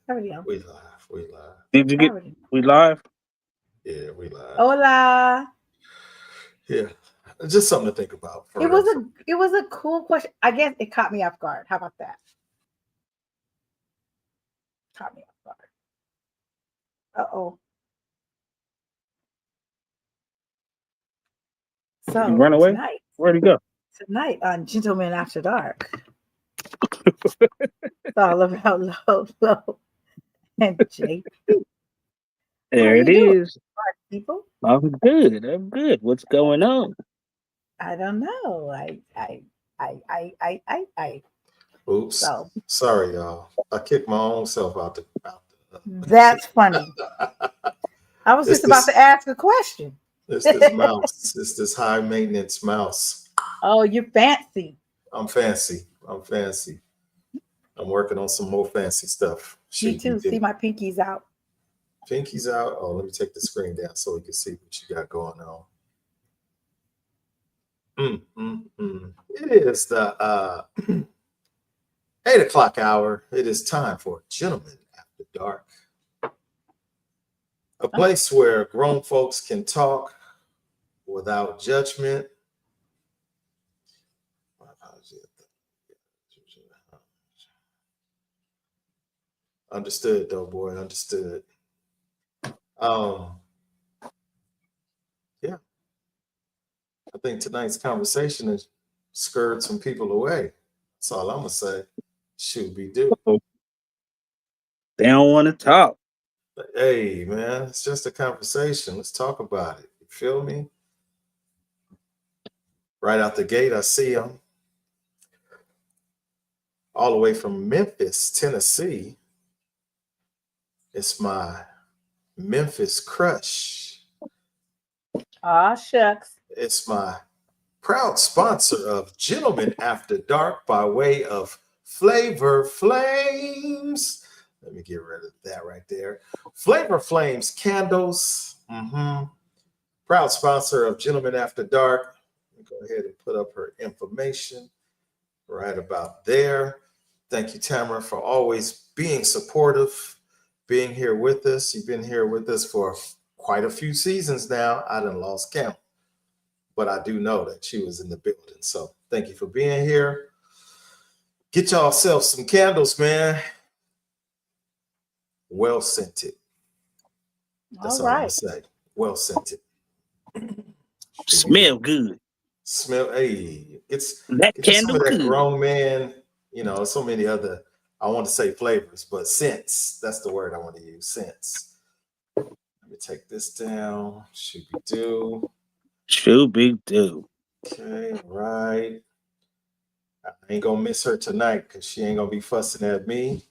Already on. We live. We live. Did you get Already. we live? Yeah, we live. Hola. Yeah. Just something to think about for It real. was a cool question. I guess it caught me off guard. How about that? Caught me off guard. Uh-oh. He So run away? Where'd he go? tonight on Gentlemen After Dark, it's all about Low and JP. There How it you doing, is. people? I'm good. I'm good. What's going on? I don't know. I. Oops. So Sorry, y'all. I kicked my own self out the that's funny. I was It's just about this to ask a question. it's this mouse. It's this high maintenance mouse. Oh, you're fancy. I'm fancy. I'm fancy. I'm working on some more fancy stuff. Me too. See my pinkies out. Pinky's out. Oh, let me take the screen down so we can see what you got going on. It is the 8 o'clock hour. It is time for Gentlemen After Dark, a place where grown folks can talk without judgment. Understood, though, boy. Understood. Yeah. I think tonight's conversation has scared some people away. That's all I'm gonna say. Should be do. They don't want to talk. But hey, man, it's just a conversation. Let's talk about it. You feel me? Right out the gate, I see them all the way from Memphis, Tennessee. It's my Memphis crush. Aw, shucks. It's my proud sponsor of Gentlemen After Dark by way of Flavor Flames. Let me get rid of that right there. Flavor Flames candles. Proud sponsor of Gentlemen After Dark. Let me go ahead and put up her information right about there. Thank you, Tamara, for always being supportive, being here with us. You've been here with us for quite a few seasons now. I done lost count, but I do know that she was in the building. So thank you for being here. Get y'all self some candles, man. Well scented. That's all I'm gonna say. Well scented. Smell good. Smell, hey, it's that candle some of that good. grown man, you know, so many other, I want to say flavors, but scents. That's the word I want to use. Scents. Let me take this down. Should be do. Should be do. Okay, right. I ain't gonna miss her tonight because she ain't gonna be fussing at me.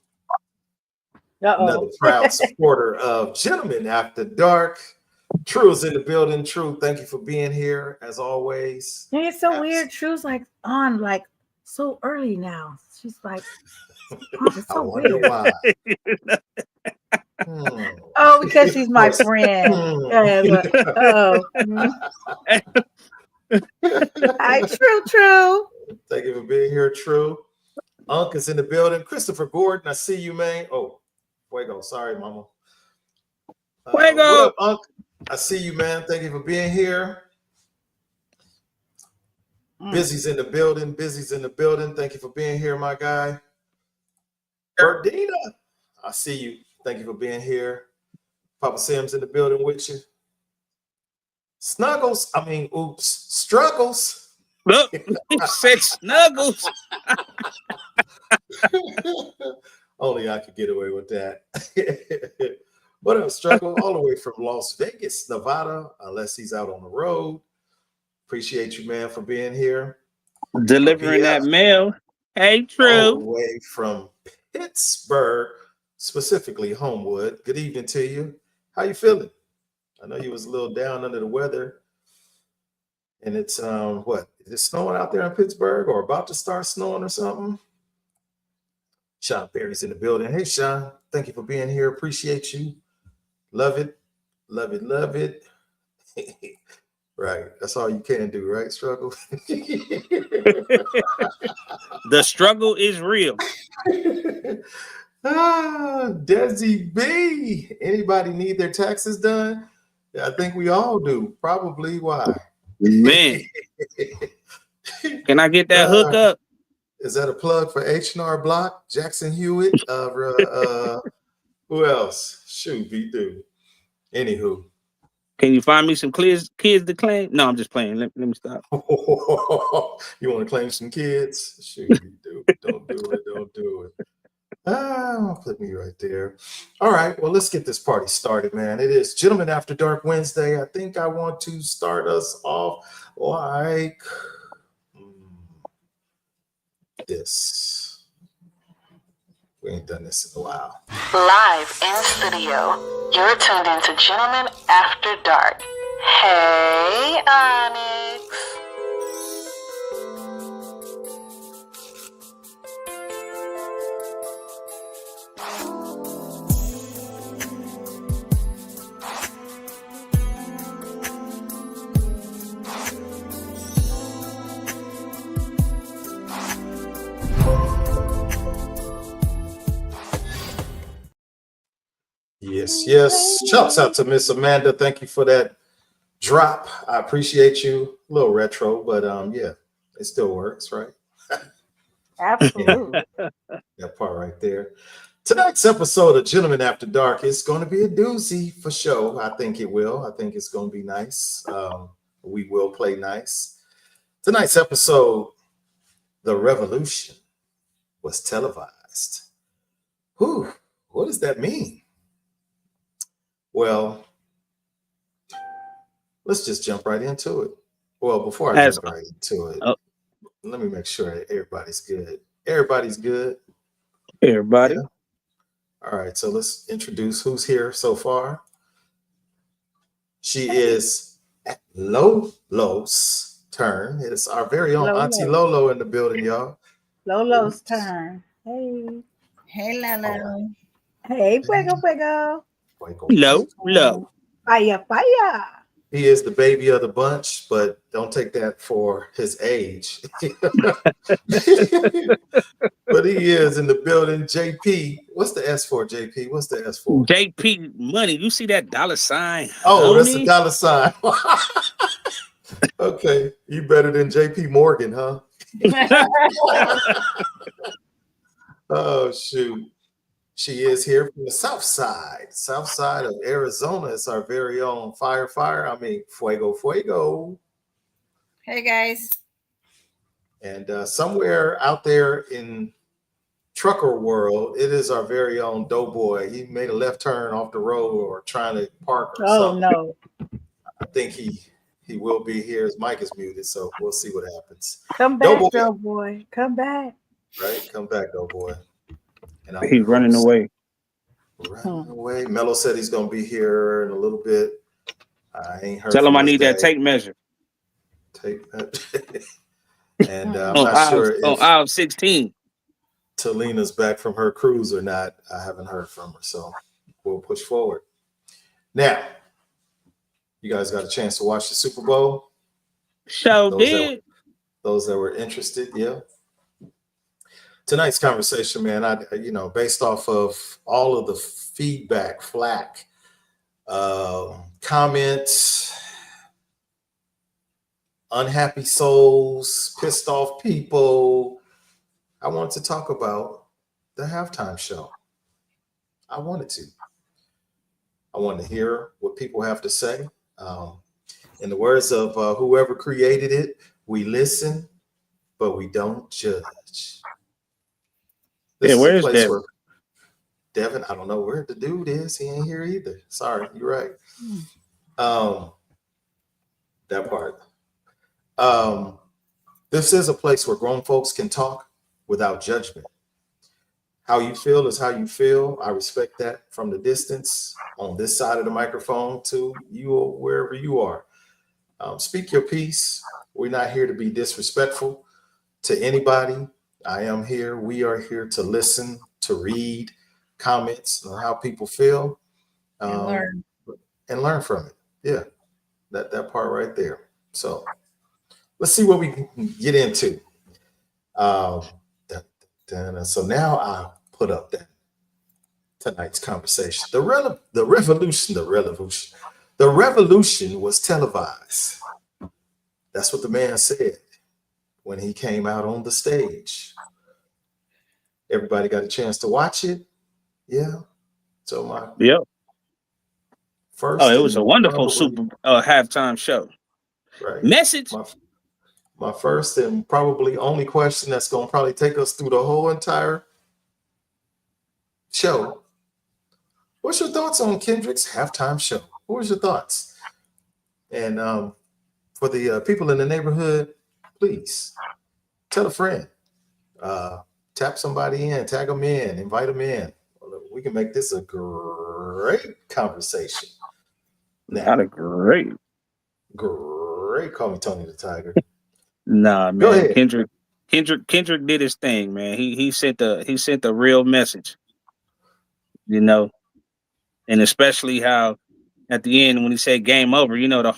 Another proud supporter of Gentlemen After Dark. True is in the building. True, thank you for being here as always. It's so weird. True's like on like so early now. She's like, oh, it's so I wonder weird. why. Oh, because she's my friend. Hi, True. Thank you for being here, True. Unc is in the building. Christopher Gordon, I see you, man. Oh, Fuego. Sorry, mama. Fuego. What up, Unc? I see you, man. Thank you for being here. Busy's in the building. Busy's in the building. Thank you for being here, my guy. Berdina, I see you. Thank you for being here. Papa Sam's in the building with you. Struggles. Look, said Snuggles. Only I could get away with that. What up, Struggle? All the way from Las Vegas, Nevada, unless he's out on the road. Appreciate you, man, for being here. Delivering that mail. Hey, True. All the way from Pittsburgh, specifically Homewood. Good evening to you. How you feeling? I know you was a little down under the weather. And it's what? Is it snowing out there in Pittsburgh or about to start snowing or something? Sean Perry's in the building. Hey, Sean, thank you for being here. Appreciate you. Love it. Love it. Love it. Right. That's all you can do, right? Struggle. The struggle is real. Desi B. Anybody need their taxes done? Yeah, I think we all do. Probably. Why? Man, can I get that hook up? Is that a plug for H&R Block? Jackson Hewitt? Who else? Shoot, be do. Anywho. Can you find me some kids to claim? No, I'm just playing. Let me stop. You want to claim some kids? Shoot, be do. Don't do it. Don't do it. Put me right there. All right, well, let's get this party started, man. It is Gentlemen After Dark Wednesday. I think I want to start us off like this. We ain't done this in a while. Live in studio, you're tuned into Gentlemen After Dark. Hey, ONYX. Yes. Shouts out to Miss Amanda. Thank you for that drop. I appreciate you. A little retro, but yeah, it still works, right? Absolutely. That part right there. Tonight's episode of Gentlemen After Dark is going to be a doozy for sure. I think it will. I think it's going to be nice. We will play nice. Tonight's episode, The Revolution, was televised. Whew, what does that mean? Well, let's just jump right into it. Well, before I jump right into it, let me make sure everybody's good. Everybody's good? Everybody. Yeah. All right, so let's introduce who's here so far. She is Lolo's turn. It's our very own Auntie Lolo in the building, y'all. Lolo's turn. Hey. Hey, Lolo. Hey, Fuego. Low. Fire. He is the baby of the bunch, but don't take that for his age. But he is in the building. JP, what's the S for, JP? What's the S for? JP money. You see that $sign? Oh, that's a $sign. Okay, you better than JP Morgan, huh? Oh, shoot. She is here from the south side of Arizona. It's our very own Fuego. Hey, guys. And somewhere out there in trucker world, it is our very own Doughboy. He made a left turn off the road or trying to park or something. No. I think he will be here. His mic is muted, so we'll see what happens. Come back, Doughboy. Come back. Right? Come back, Doughboy. And he's running away. Mello said he's going to be here in a little bit. I ain't heard. Tell him I need that tape measure. And I'm not sure if aisle 16. Talina's back from her cruise or not. I haven't heard from her, so we'll push forward. Now, you guys got a chance to watch the Super Bowl? Those that were interested, yeah. Tonight's conversation, man, based off of all of the feedback, flack, comments, unhappy souls, pissed off people, I wanted to talk about the halftime show. I wanted to hear what people have to say. In the words of whoever created it, we listen, but we don't judge. Where's Devin? Devin, I don't know where the dude is. He ain't here either. Sorry, you're right. That part. This is a place where grown folks can talk without judgment. How you feel is how you feel. I respect that from the distance on this side of the microphone to you or wherever you are. Speak your piece. We're not here to be disrespectful to anybody. I am here. We are here to listen, to read comments on how people feel, and learn from it. Yeah, that part right there. So let's see what we can get into. So now I put up that tonight's conversation. The revolution was televised. That's what the man said when he came out on the stage. Everybody got a chance to watch it? Yeah. So my first. Oh, it was a wonderful probably, halftime show. right. Message. My first and probably only question that's going to probably take us through the whole entire show. What's your thoughts on Kendrick's halftime show? What was your thoughts? And for the people in the neighborhood, please tell a friend, tap somebody in, tag them in, invite them in. We can make this a great conversation. Not a great. Call me Tony the Tiger. Nah, Go man. ahead. Kendrick did his thing, man. He sent the real message, you know, and especially how at the end when he said game over, you know, the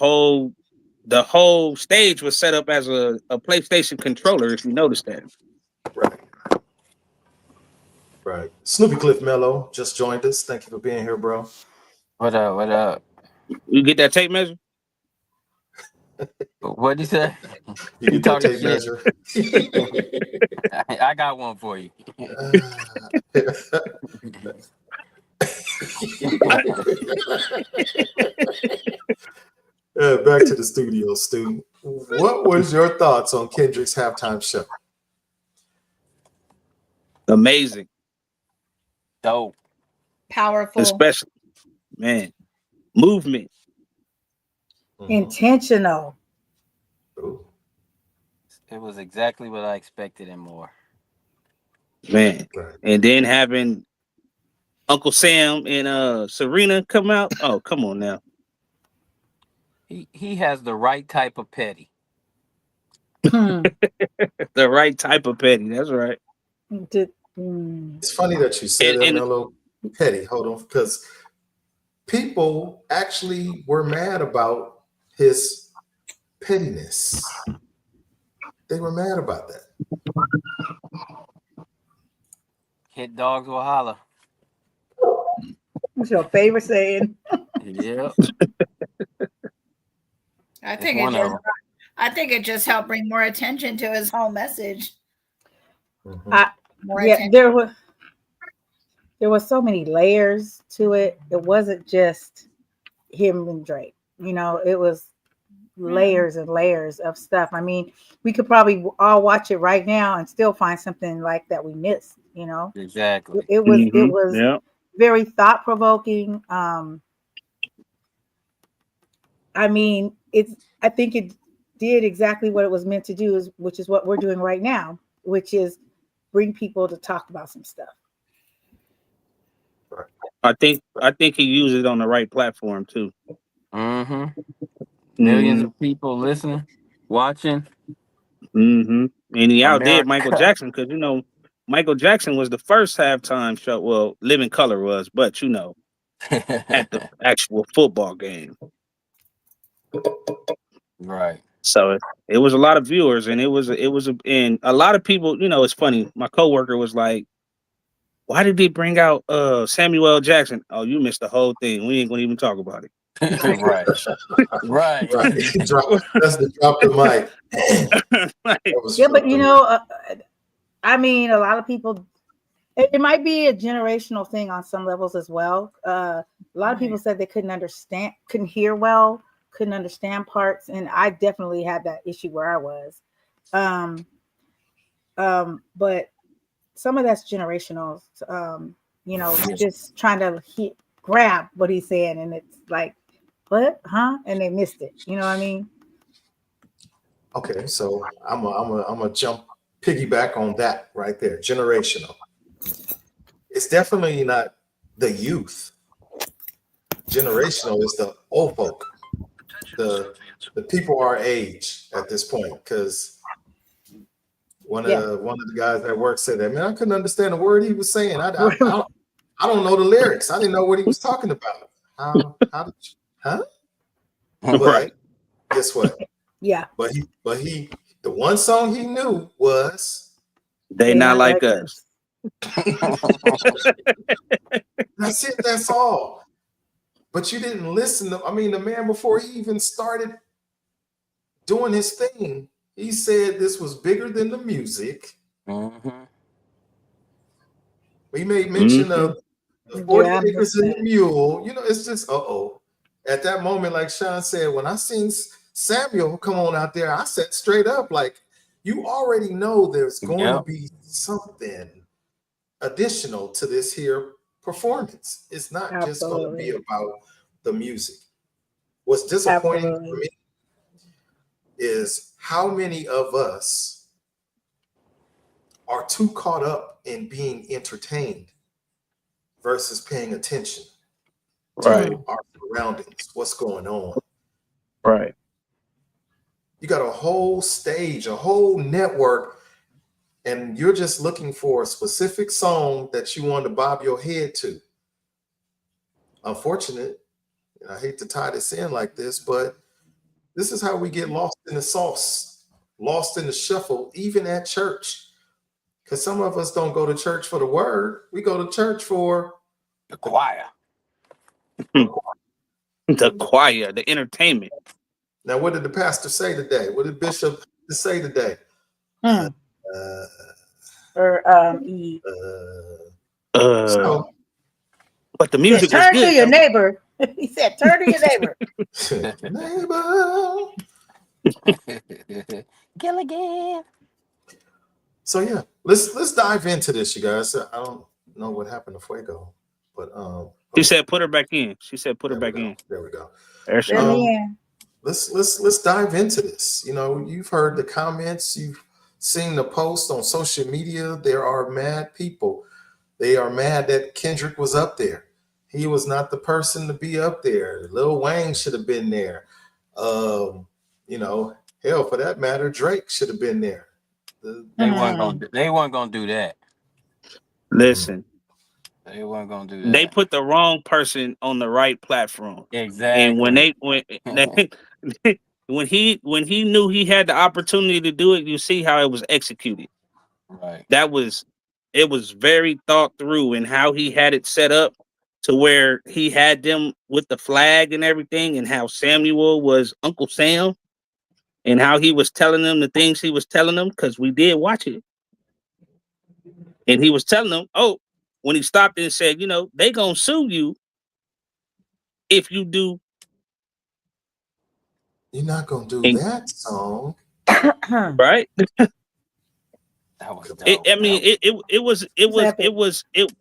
whole stage was set up as a PlayStation controller. If you noticed that, Right. Snoopy Cliff Mello just joined us. Thank you for being here, bro. What up? What up? You get that tape measure? What'd you say? You get that tape shit. measure? I got one for you. Back to the studio, Stu. What was your thoughts on Kendrick's halftime show? Amazing. Dope. Powerful. Especially, man, movement. Intentional. Ooh. It was exactly what I expected and more. Man. Right. And then having Uncle Sam and Serena come out. Oh, come on now. He has the right type of petty. The right type of petty. That's right. It's funny that you said that, Mello. Petty. Hold on, because people actually were mad about his pettiness. They were mad about that. Hit dogs will holler. What's your favorite saying? Yeah. I think it just helped bring more attention to his whole message. There was so many layers to it. It wasn't just him and Drake. You know, it was layers and layers of stuff. I mean, we could probably all watch it right now and still find something like that we missed. You know, Exactly. It was very thought provoking. I mean, I think it did exactly what it was meant to do, which is what we're doing right now, which is bring people to talk about some stuff. I think he used it on the right platform too. Millions of people listening, watching. And he outdid Michael Jackson because, you know, Michael Jackson was the first halftime show. Well, Living Color was, but you know, at the actual football game. Right. So it was a lot of viewers, and and a lot of people. You know, it's funny. My coworker was like, "Why did they bring out Samuel L. Jackson?" Oh, you missed the whole thing. We ain't gonna even talk about it. Right. That's the drop the mic. But you know, I mean, a lot of people. It might be a generational thing on some levels as well. A lot of people said they couldn't hear well, couldn't understand parts, and I definitely had that issue where I was. But some of that's generational. You know, just trying to grab what he's saying, and it's like, what, huh? And they missed it. You know what I mean? Okay, so I'm a jump piggyback on that right there. Generational. It's definitely not the youth. Generational is the old folk, the people our age at this point. Because one of the guys at work said that, man, I couldn't understand a word he was saying. I don't know the lyrics. I didn't know what he was talking about. How did you, huh? But guess what? Yeah. But he the one song he knew was They Not Like Us. That's it. That's all. But you didn't listen to, I mean, the man before he even started doing his thing, he said this was bigger than the music. Mm-hmm. We made mention of the 40 Yeah, I acres missed and the that. mule. You know, it's just, uh-oh. At that moment, like Sean said, when I seen Samuel come on out there, I said straight up, like, you already know there's going to Yep. be something additional to this here performance. It's not just going to be Absolutely. about the music. What's disappointing for Absolutely. me is how many of us are too caught up in being entertained versus paying attention Right. to our surroundings, what's going on. Right. You got a whole stage, a whole network, and you're just looking for a specific song that you want to bob your head to. Unfortunate, and I hate to tie this in like this, but this is how we get lost in the sauce, lost in the shuffle, even at church. Because some of us don't go to church for the word. We go to church for The choir. The choir, the entertainment. Now, what did the pastor say today? What did Bishop say today? Hmm. Uh, Or E. so, But the He said, music was turn to good. your neighbor. He said, turn to your neighbor. neighbor. Gilligan. So yeah, let's dive into this, you guys. I don't know what happened to Fuego, but She said, "Put her back in." She said, "Put her there we back go. in." There we go. There she Let goes. me in. Let's dive into this. You know, you've heard the comments, you've seen the posts on social media. There are mad people. They are mad that Kendrick was up there. He was not the person to be up there. Lil Wayne should have been there. You know, hell, for that matter, Drake should have been there. They weren't gonna do that. Listen, They weren't gonna do that. they put the wrong person on the right platform. Exactly. And when when he knew he had the opportunity to do it, you see how it was executed. Right. It was very thought through and how he had it set up to where he had them with the flag and everything, and how Samuel was Uncle Sam, and how he was telling them the things he was telling them, because we did watch it. And he was telling them, oh, when he stopped and said, you know, they gonna sue you if you do. You're not gonna do And, that song. right? That was dope.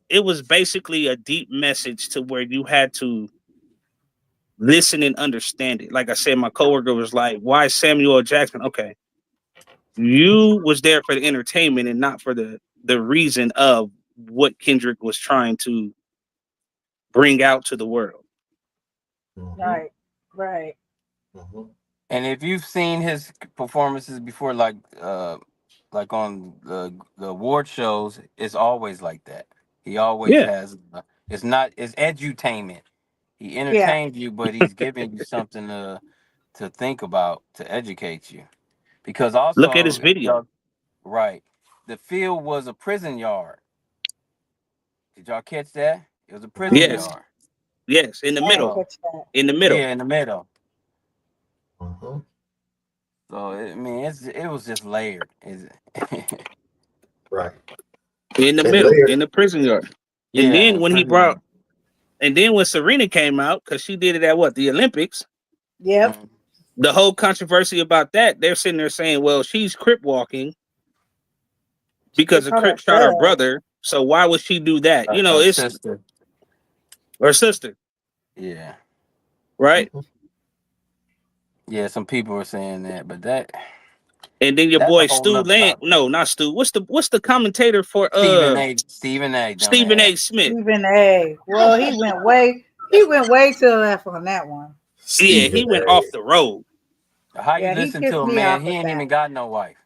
It was basically a deep message to where you had to listen and understand it. Like I said, my coworker was like, "Why Samuel L. Jackson?" Okay, you was there for the entertainment and not for the reason of what Kendrick was trying to bring out to the world. Right. Right. And if you've seen his performances before, like on the award shows, it's always like that. He always Yeah. has. It's edutainment. He Yeah. entertains you, but he's giving you something to think about, to educate you. Because also, Look at his video. Right, the field was a prison yard. Did y'all catch that? It was a prison Yes. yard. Yes, in the I didn't middle. catch that. In the middle. Yeah, in the middle. Mhm. So I mean, it was just layered. Right. In the And middle, later- in the prison yard. Yeah, And then when he prison brought yard. and then when Serena came out, because she did it at what, the Olympics, Yep. the whole controversy about that, they're sitting there saying, well, she's crip walking because a Caught crip shot her brother. So why would she do that? You know, Her it's sister. her sister, Yeah. right? Yeah, some people were saying that, but that And then your that's boy a whole Stu nother Land. topic. No, not Stu. What's the commentator for Stephen A. Stephen dumbass. A. Smith? Stephen A. Well, he went way to the left on that one. Yeah, he went off the road. How you Yeah, he listen pissed to a me man? off He with ain't that. even got no wife.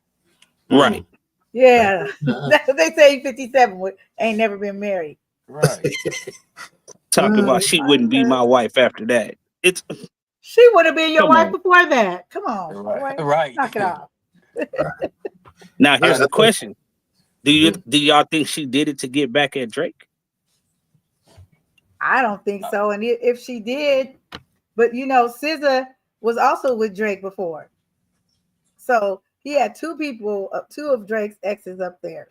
Right. Yeah. They say he's 57, ain't never been married. Right. Talking about she wouldn't be my wife after that. It's She would have been your Come wife on. before that. Come on, Right. boy. Right. Knock it off. now here's the question. Do Mm-hmm. y'all think she did it to get back at Drake? I don't think so. And if she did, but you know, SZA was also with Drake before, so he had two of Drake's exes up there.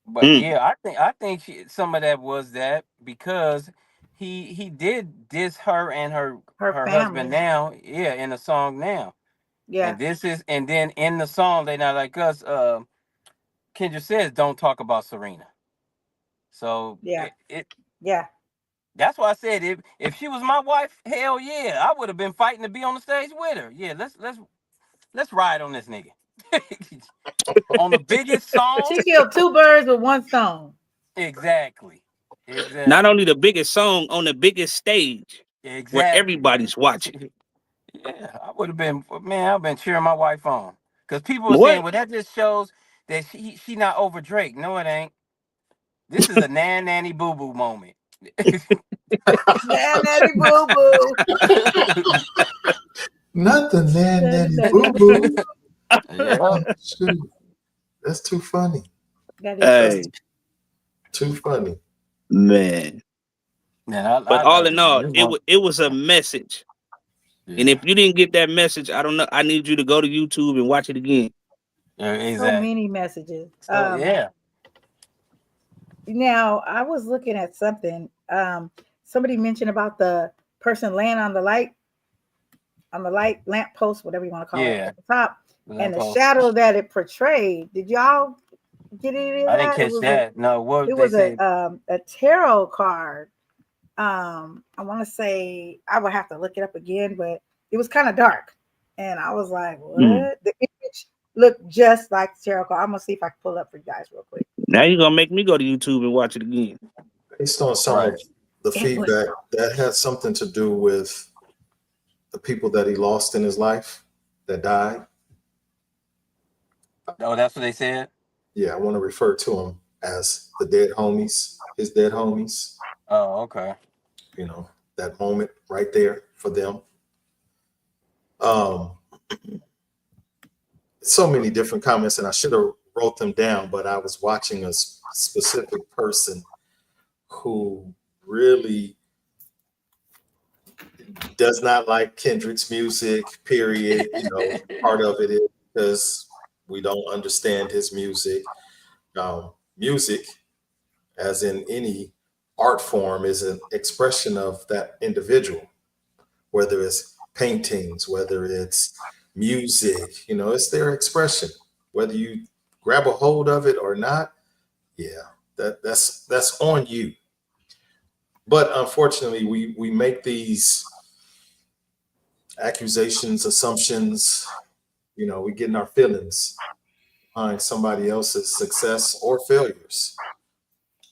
But yeah, I think some of that was that because he did diss her and her Her husband family, now, yeah, in the song now. yeah, And then in the song they not like us. Kendrick says don't talk about Serena. So yeah, it yeah. that's why I said if she was my wife, hell yeah, I would have been fighting to be on the stage with her. Yeah, let's ride on this nigga. On the biggest song. She killed two birds with one stone. Exactly. Not Exactly. only the biggest song on the biggest stage where Exactly. everybody's watching. Yeah, I would have been, man, I've been cheering my wife on. Because people were saying, What? well, that just shows that she not over Drake. No, it ain't. This is a nanny boo boo moment. Nanny boo boo. Nothing, nanny Nanny boo boo boo. boo. Yeah. Shoot, that's too funny. That is Hey, Too funny. man. Man, But I all like in all, it. it was a message. And Yeah. if you didn't get that message, I don't know. I need you to go to YouTube and watch it again. Yeah, so exactly. many messages. So yeah. Now I was looking at something. Somebody mentioned about the person laying on the light lamp post, whatever you want to call it, Yeah. at the top, and the Lamppost. shadow that it portrayed. Did y'all get any of I didn't that? catch that. No, It what they was said. a tarot card. I want to say I would have to look it up again, but it was kind of dark, and I was like, "What?" The image looked just like the tarot card. I'm gonna see if I can pull it up for you guys real quick. Now you're gonna make me go to YouTube and watch it again. Based on some Right. of the It was feedback, that had something to do with the people that he lost in his life that died. Oh, that's what they said? Yeah, I want to refer to them as the dead homies, his dead homies. Oh, okay. You know, that moment right there for them. Um, so many different comments, and I should have wrote them down, but I was watching a specific person who really does not like Kendrick's music, period. You know, part of it is because we don't understand his music. Music, as in any art form, is an expression of that individual, whether it's paintings, whether it's music, you know, it's their expression. Whether you grab a hold of it or not, yeah, that's on you. But unfortunately, we make these accusations, assumptions, you know, we get in our feelings behind somebody else's success or failures,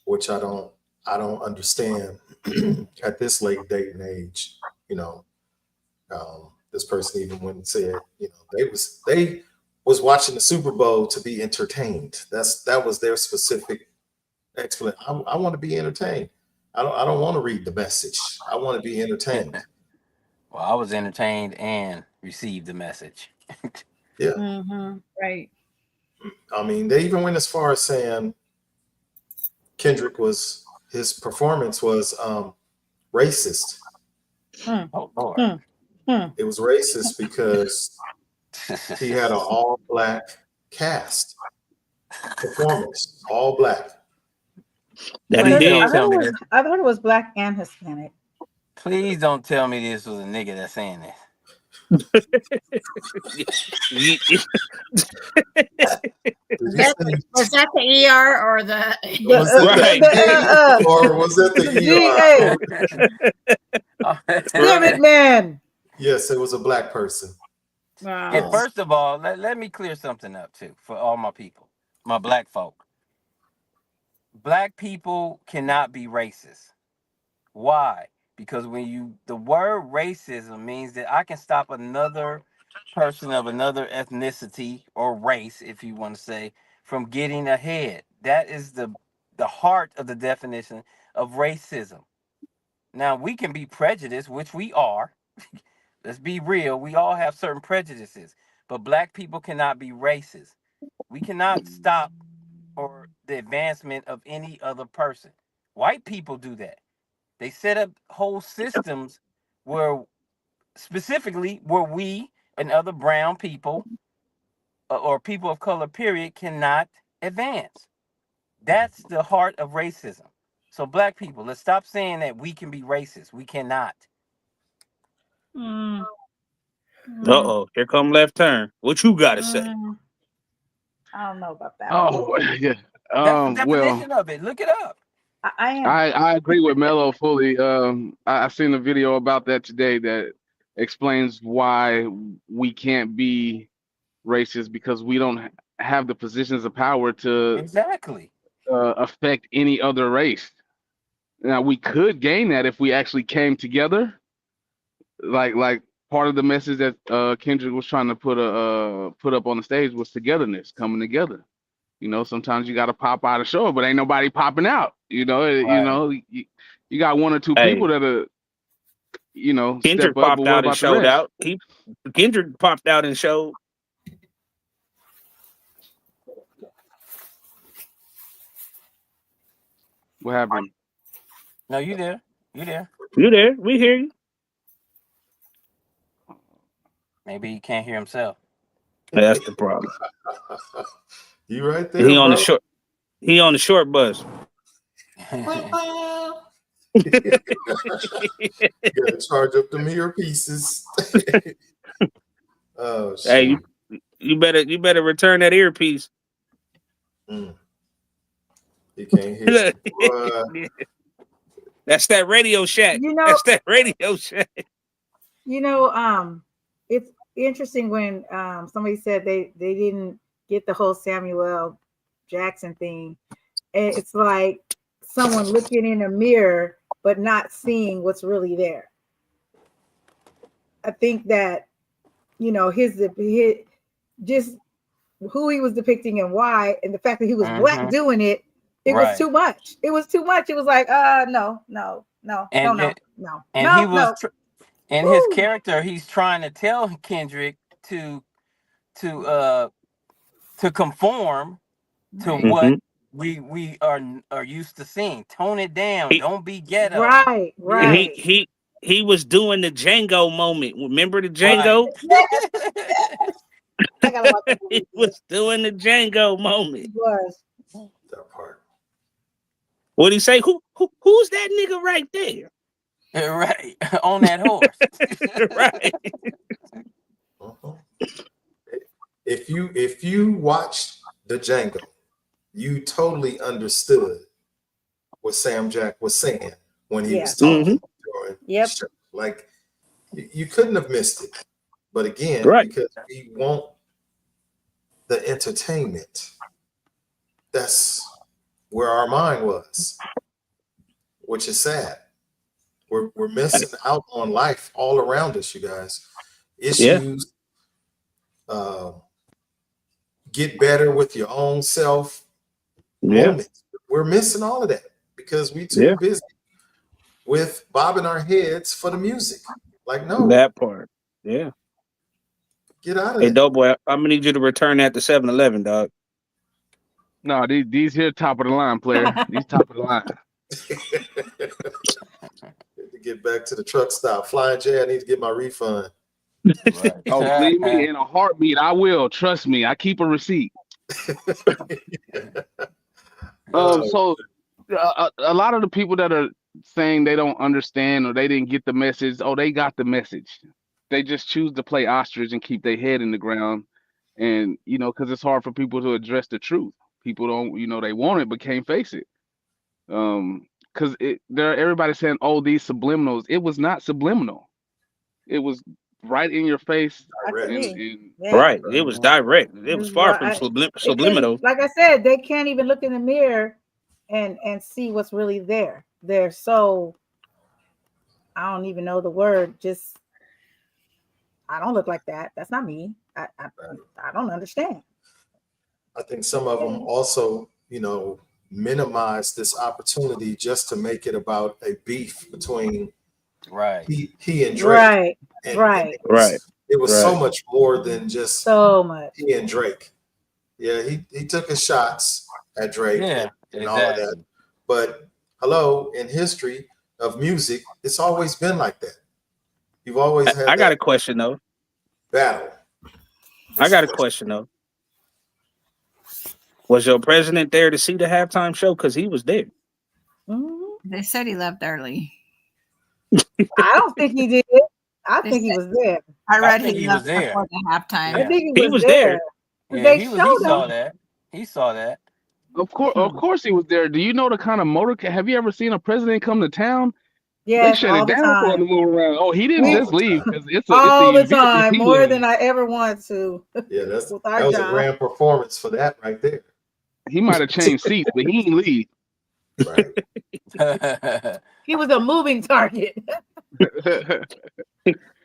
which I don't understand at this late date and age. You know, this person even went and said, you know, they was watching the Super Bowl to be entertained. That was their specific explanation. I want to be entertained. I don't want to read the message. I want to be entertained. Well, I was entertained and received the message. Yeah. Mm-hmm. Right. I mean, they even went as far as saying Kendrick his performance was racist. Oh Lord. It was racist because he had an all black cast performance, all black. That I he Please heard it, don't I did. heard tell it me was this. I heard it was black and Hispanic. Please don't tell me this was a nigga that's saying this. Did he say, Was that the ER or the? was that Right. the A or was that the ER? Damn it, man. Yes, it was a black person. Wow. And Yes. first of all, let me clear something up too for all my people, my black folk. Black people cannot be racist. Why? Because the word racism means that I can stop another person of another ethnicity or race, if you want to say, from getting ahead. That is the heart of the definition of racism. Now we can be prejudiced, which we are. Let's be real. We all have certain prejudices, but black people cannot be racist. We cannot stop or the advancement of any other person. White people do that. They set up whole systems where specifically where we and other brown people or people of color, period, cannot advance. That's the heart of racism. So black people, let's stop saying that we can be racist. We cannot. Mm, Uh-oh, here come left turn. What you got to say? I don't know about that one. Oh, yeah. That's the Well, definition of it. Look it up. I am. I agree with Mello fully. I seen a video about that today that explains why we can't be racist because we don't have the positions of power to Exactly. affect any other race. Now we could gain that if we actually came together. Like part of the message that Kendrick was trying to put up on the stage was togetherness, coming together. You know, sometimes you got to pop out of show, but ain't nobody popping out. You know, Right. you got one or two Hey. people that are, you know, Kendrick step up. popped But what out and about the showed rest? out. Kendrick popped out and showed. What happened? No, you there. You there. You there? We hear you. Maybe he can't hear himself. That's the problem. You right there, He on bro. the short. He on the short bus. You gotta charge up them earpieces. Oh shit. Hey, you better return that earpiece. You can't hear. That's that Radio Shack. You know, That's that Radio Shack. It's interesting when somebody said they didn't get the whole Samuel Jackson thing. And it's like someone looking in a mirror but not seeing what's really there. I think that his just who he was depicting and why, and the fact that he was black doing it, it was too much. It was too much. It was like, no. And he was in his character, he's trying to tell Kendrick to conform to what we are used to seeing. Tone it down. Don't be ghetto. Right. He was doing the Django moment. Remember the Django? I gotta watch He was doing the Django moment. He was. That part. What'd he say? Who's that nigga right there? Right. On that horse. Right. If you watched the Django, you totally understood what Sam Jack was saying when he was talking. Like you couldn't have missed it. But again, because we want the entertainment, that's where our mind was, which is sad. We're missing out on life all around us, you guys. Issues, get better with your own self moments. We're missing all of that because we too busy with bobbing our heads for the music. Like, no. That part. Yeah. Get out of Hey, there. dope boy, I'm gonna need you to return that to 7-Eleven, dog. No, these here top of the line, player. These top of the line. To get back to the truck stop. Flying J, I need to get my refund. Right. Oh, believe me, in a heartbeat, I will. Trust me, I keep a receipt. So a lot of the people that are saying they don't understand or they didn't get the message, they got the message. They just choose to play ostrich and keep their head in the ground. And, because it's hard for people to address the truth. People don't, they want it, but can't face it. Because everybody's saying, these subliminals. It was not subliminal. It was right in your face. Right. It was direct. It was far from subliminal. Like I said, they can't even look in the mirror and see what's really there. They're so, I don't even know the word. Just, I don't look like that. That's not me. I don't understand. I think some of them also, minimize this opportunity just to make it about a beef between he and Drake. It was so much more than just he and Drake. Yeah, he took his shots at Drake and all of that. But hello, in history, of music, it's always been like that. You've always had I got that a question though. battle. I got a question though. Was your president there to see the halftime show? Because he was there. Mhm. They said he left early. I don't think he did. I They think he said- was there. I read think he he left was there. before the halftime. I Yeah. think He he was was there. there. Yeah, They he showed saw him. that. He saw that. Of course he was there. Do you know the kind of motorcade? Have you ever seen a president come to town? They Yes, shut all it the down for him to time. move around. Oh, he didn't We just leave because it's all an the event if time, he more leaves. than I ever want to. Yeah, With that our was a job, grand performance for that right there. He might have changed seats, but he didn't leave. Right. he was a moving target.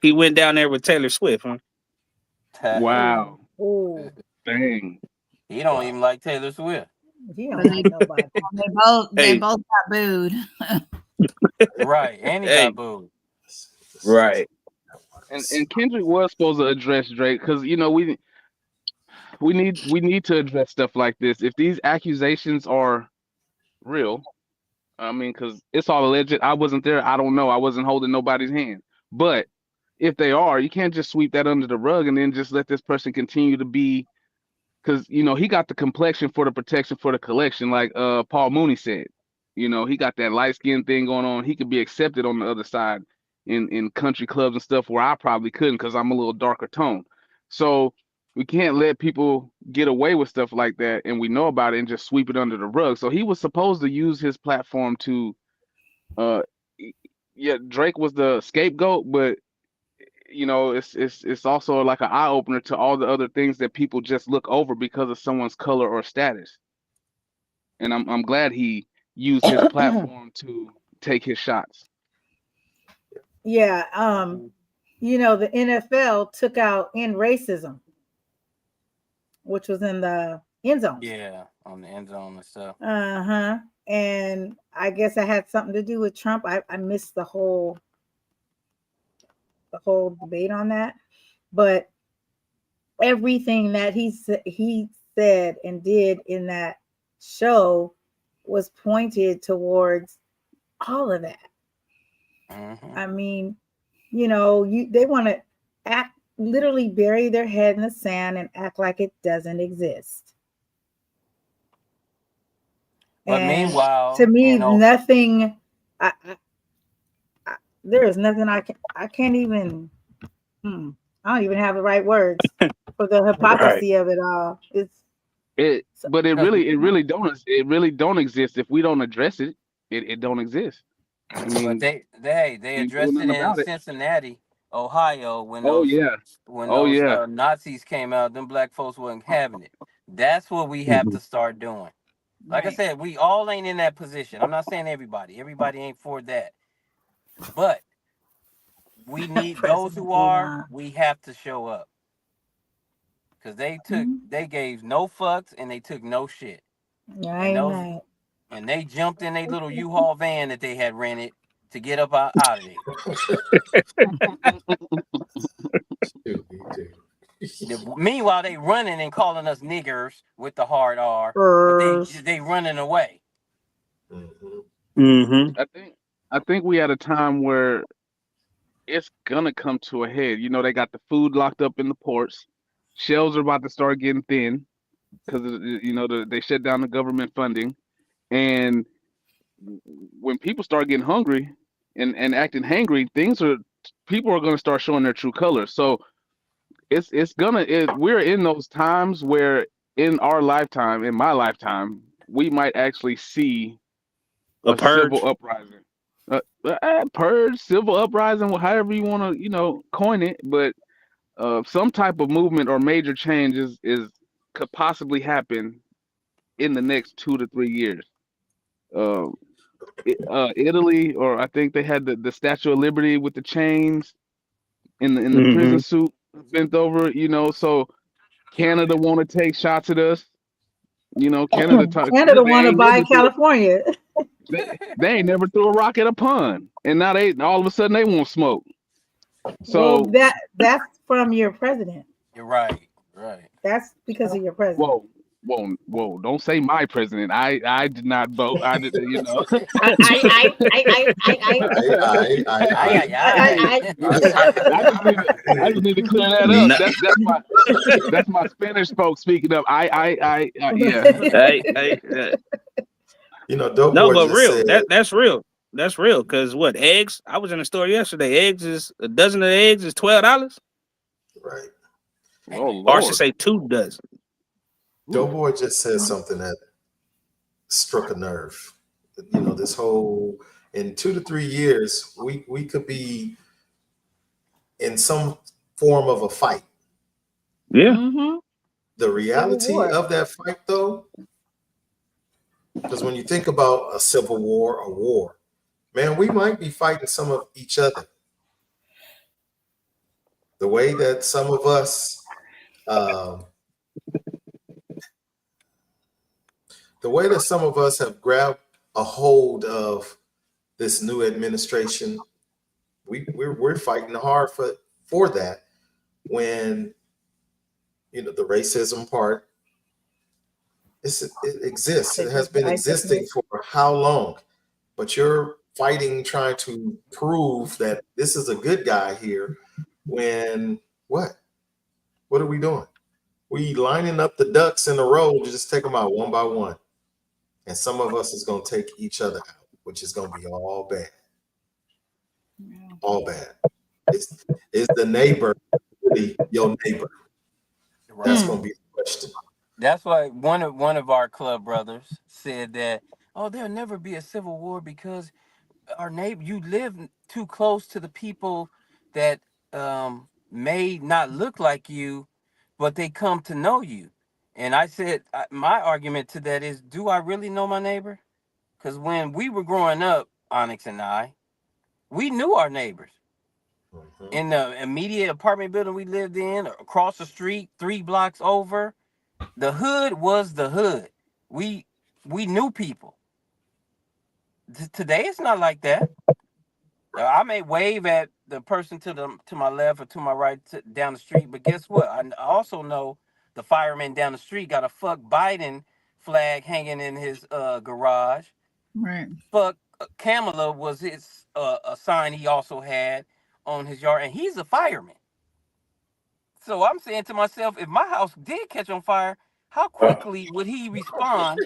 He went down there with Taylor Swift, huh? Wow. Oh, Dang. He don't Wow. even like Taylor Swift. he don't like nobody. They Hey. both got booed. Right. And he Hey. got booed. Right. And Kendrick was supposed to address Drake because we need to address stuff like this. If these accusations are real, I mean, because it's all alleged. I wasn't there. I don't know. I wasn't holding nobody's hand. But if they are, you can't just sweep that under the rug and then just let this person continue to be. Because he got the complexion for the protection for the collection, like Paul Mooney said. He got that light skin thing going on. He could be accepted on the other side in country clubs and stuff where I probably couldn't because I'm a little darker tone. So we can't let people get away with stuff like that, and we know about it and just sweep it under the rug. So he was supposed to use his platform to, yeah, Drake was the scapegoat, but it's also like an eye opener to all the other things that people just look over because of someone's color or status. And I'm glad he used his platform to take his shots. Yeah, the NFL took out in racism, which was in the end zone. Yeah, on the end zone and stuff. Uh-huh. And I guess that had something to do with Trump. I missed the whole debate on that, but everything that he said and did in that show was pointed towards all of that. Mm-hmm. I mean, they want to literally bury their head in the sand and act like it doesn't exist. But And meanwhile, to me, nothing. There is nothing I can't even. I don't even have the right words for the hypocrisy of it all. But it really don't exist if we don't address it. It don't exist. I mean, but they addressed it in Cincinnati, Ohio, when those Nazis came out. Them black folks wasn't having it. That's what we have to start doing. Like I said, we all ain't in that position. I'm not saying everybody. Everybody ain't for that. But we need those who are. We have to show up. Because they gave no fucks and they took no shit. Yeah, and they jumped in a little U-Haul van that they had rented to get up out of there. Meanwhile, they running and calling us niggers with the hard R. But they running away. Mm-hmm. I think we had a time where it's gonna come to a head. They got the food locked up in the ports. Shelves are about to start getting thin because they shut down the government funding, and when people start getting hungry and acting hangry, people are gonna start showing their true colors. So we're in those times where in our lifetime, in my lifetime, we might actually see a civil uprising. Purge, civil uprising, however you want to, coin it, but some type of movement or major change could possibly happen in the next 2 to 3 years. Italy, or I think they had the Statue of Liberty with the chains in the prison suit bent over. So Canada want to take shots at us. Canada want to buy California. They ain't never threw a rock at a pond, and now all of a sudden they won't smoke. So that's from your president. You're right. That's because of your president. Whoa, whoa! Don't say my president. I did not vote. I did, you know. Ay, ay, I just need to clear that No, up. That's my Spanish folks speaking up. Yeah. Dope no, boy but just real. said, That's real. That's real. Cause what eggs? I was in the store yesterday. Eggs is a dozen of eggs is $12. right. Oh Or I should Lord. say 2 dozen. Dope boy just said something that struck a nerve. This whole in 2 to 3 years, we could be in some form of a fight. Yeah. Mm-hmm. The reality war. of that fight, though, because when you think about a civil war, a war, man, we might be fighting some of each other. The way that some of us, have grabbed a hold of this new administration, we're fighting hard for that. When the racism part, it exists. It has been existing for how long? But you're fighting, trying to prove that this is a good guy here. When what? What are we doing? We lining up the ducks in a row to just take them out one by one. And some of us is going to take each other out, which is going to be all bad. All bad. Is the neighbor really your neighbor? That's going to be the question. That's why one of our club brothers said that, oh, there'll never be a civil war because our neighbor, you live too close to the people that may not look like you, but they come to know you. And I said, my argument to that is, do I really know my neighbor? Because when we were growing up, Onyx and I, we knew our neighbors. Mhm. In the immediate apartment building we lived in, across the street, 3 blocks over, the hood was the hood. We knew people. Today it's not like that. I may wave at the person to my left or to my right down the street, but guess what? I also know the fireman down the street got a fuck Biden flag hanging in his garage. Right. Fuck Kamala was his a sign he also had on his yard, and he's a fireman. So I'm saying to myself, if my house did catch on fire, how quickly would he respond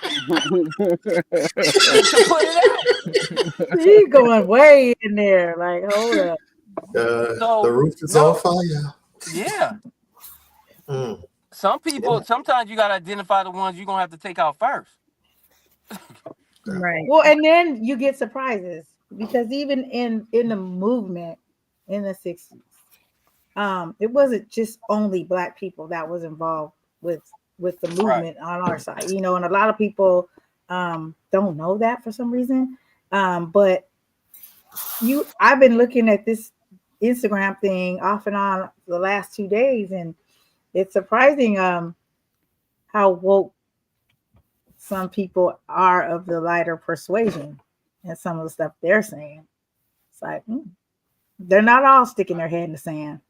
to put it out? He's going way in there. Like, hold up. The So roof is on no, fire. yeah. Mm. Some people, sometimes you gotta identify the ones you're gonna have to take out first. Right. Well, and then you get surprises because even in the movement in the 60s, it wasn't just only Black people that was involved with the movement on our side, and a lot of people don't know that for some reason. But I've been looking at this Instagram thing off and on the last 2 days, and it's surprising how woke some people are of the lighter persuasion and some of the stuff they're saying. It's like they're not all sticking their head in the sand.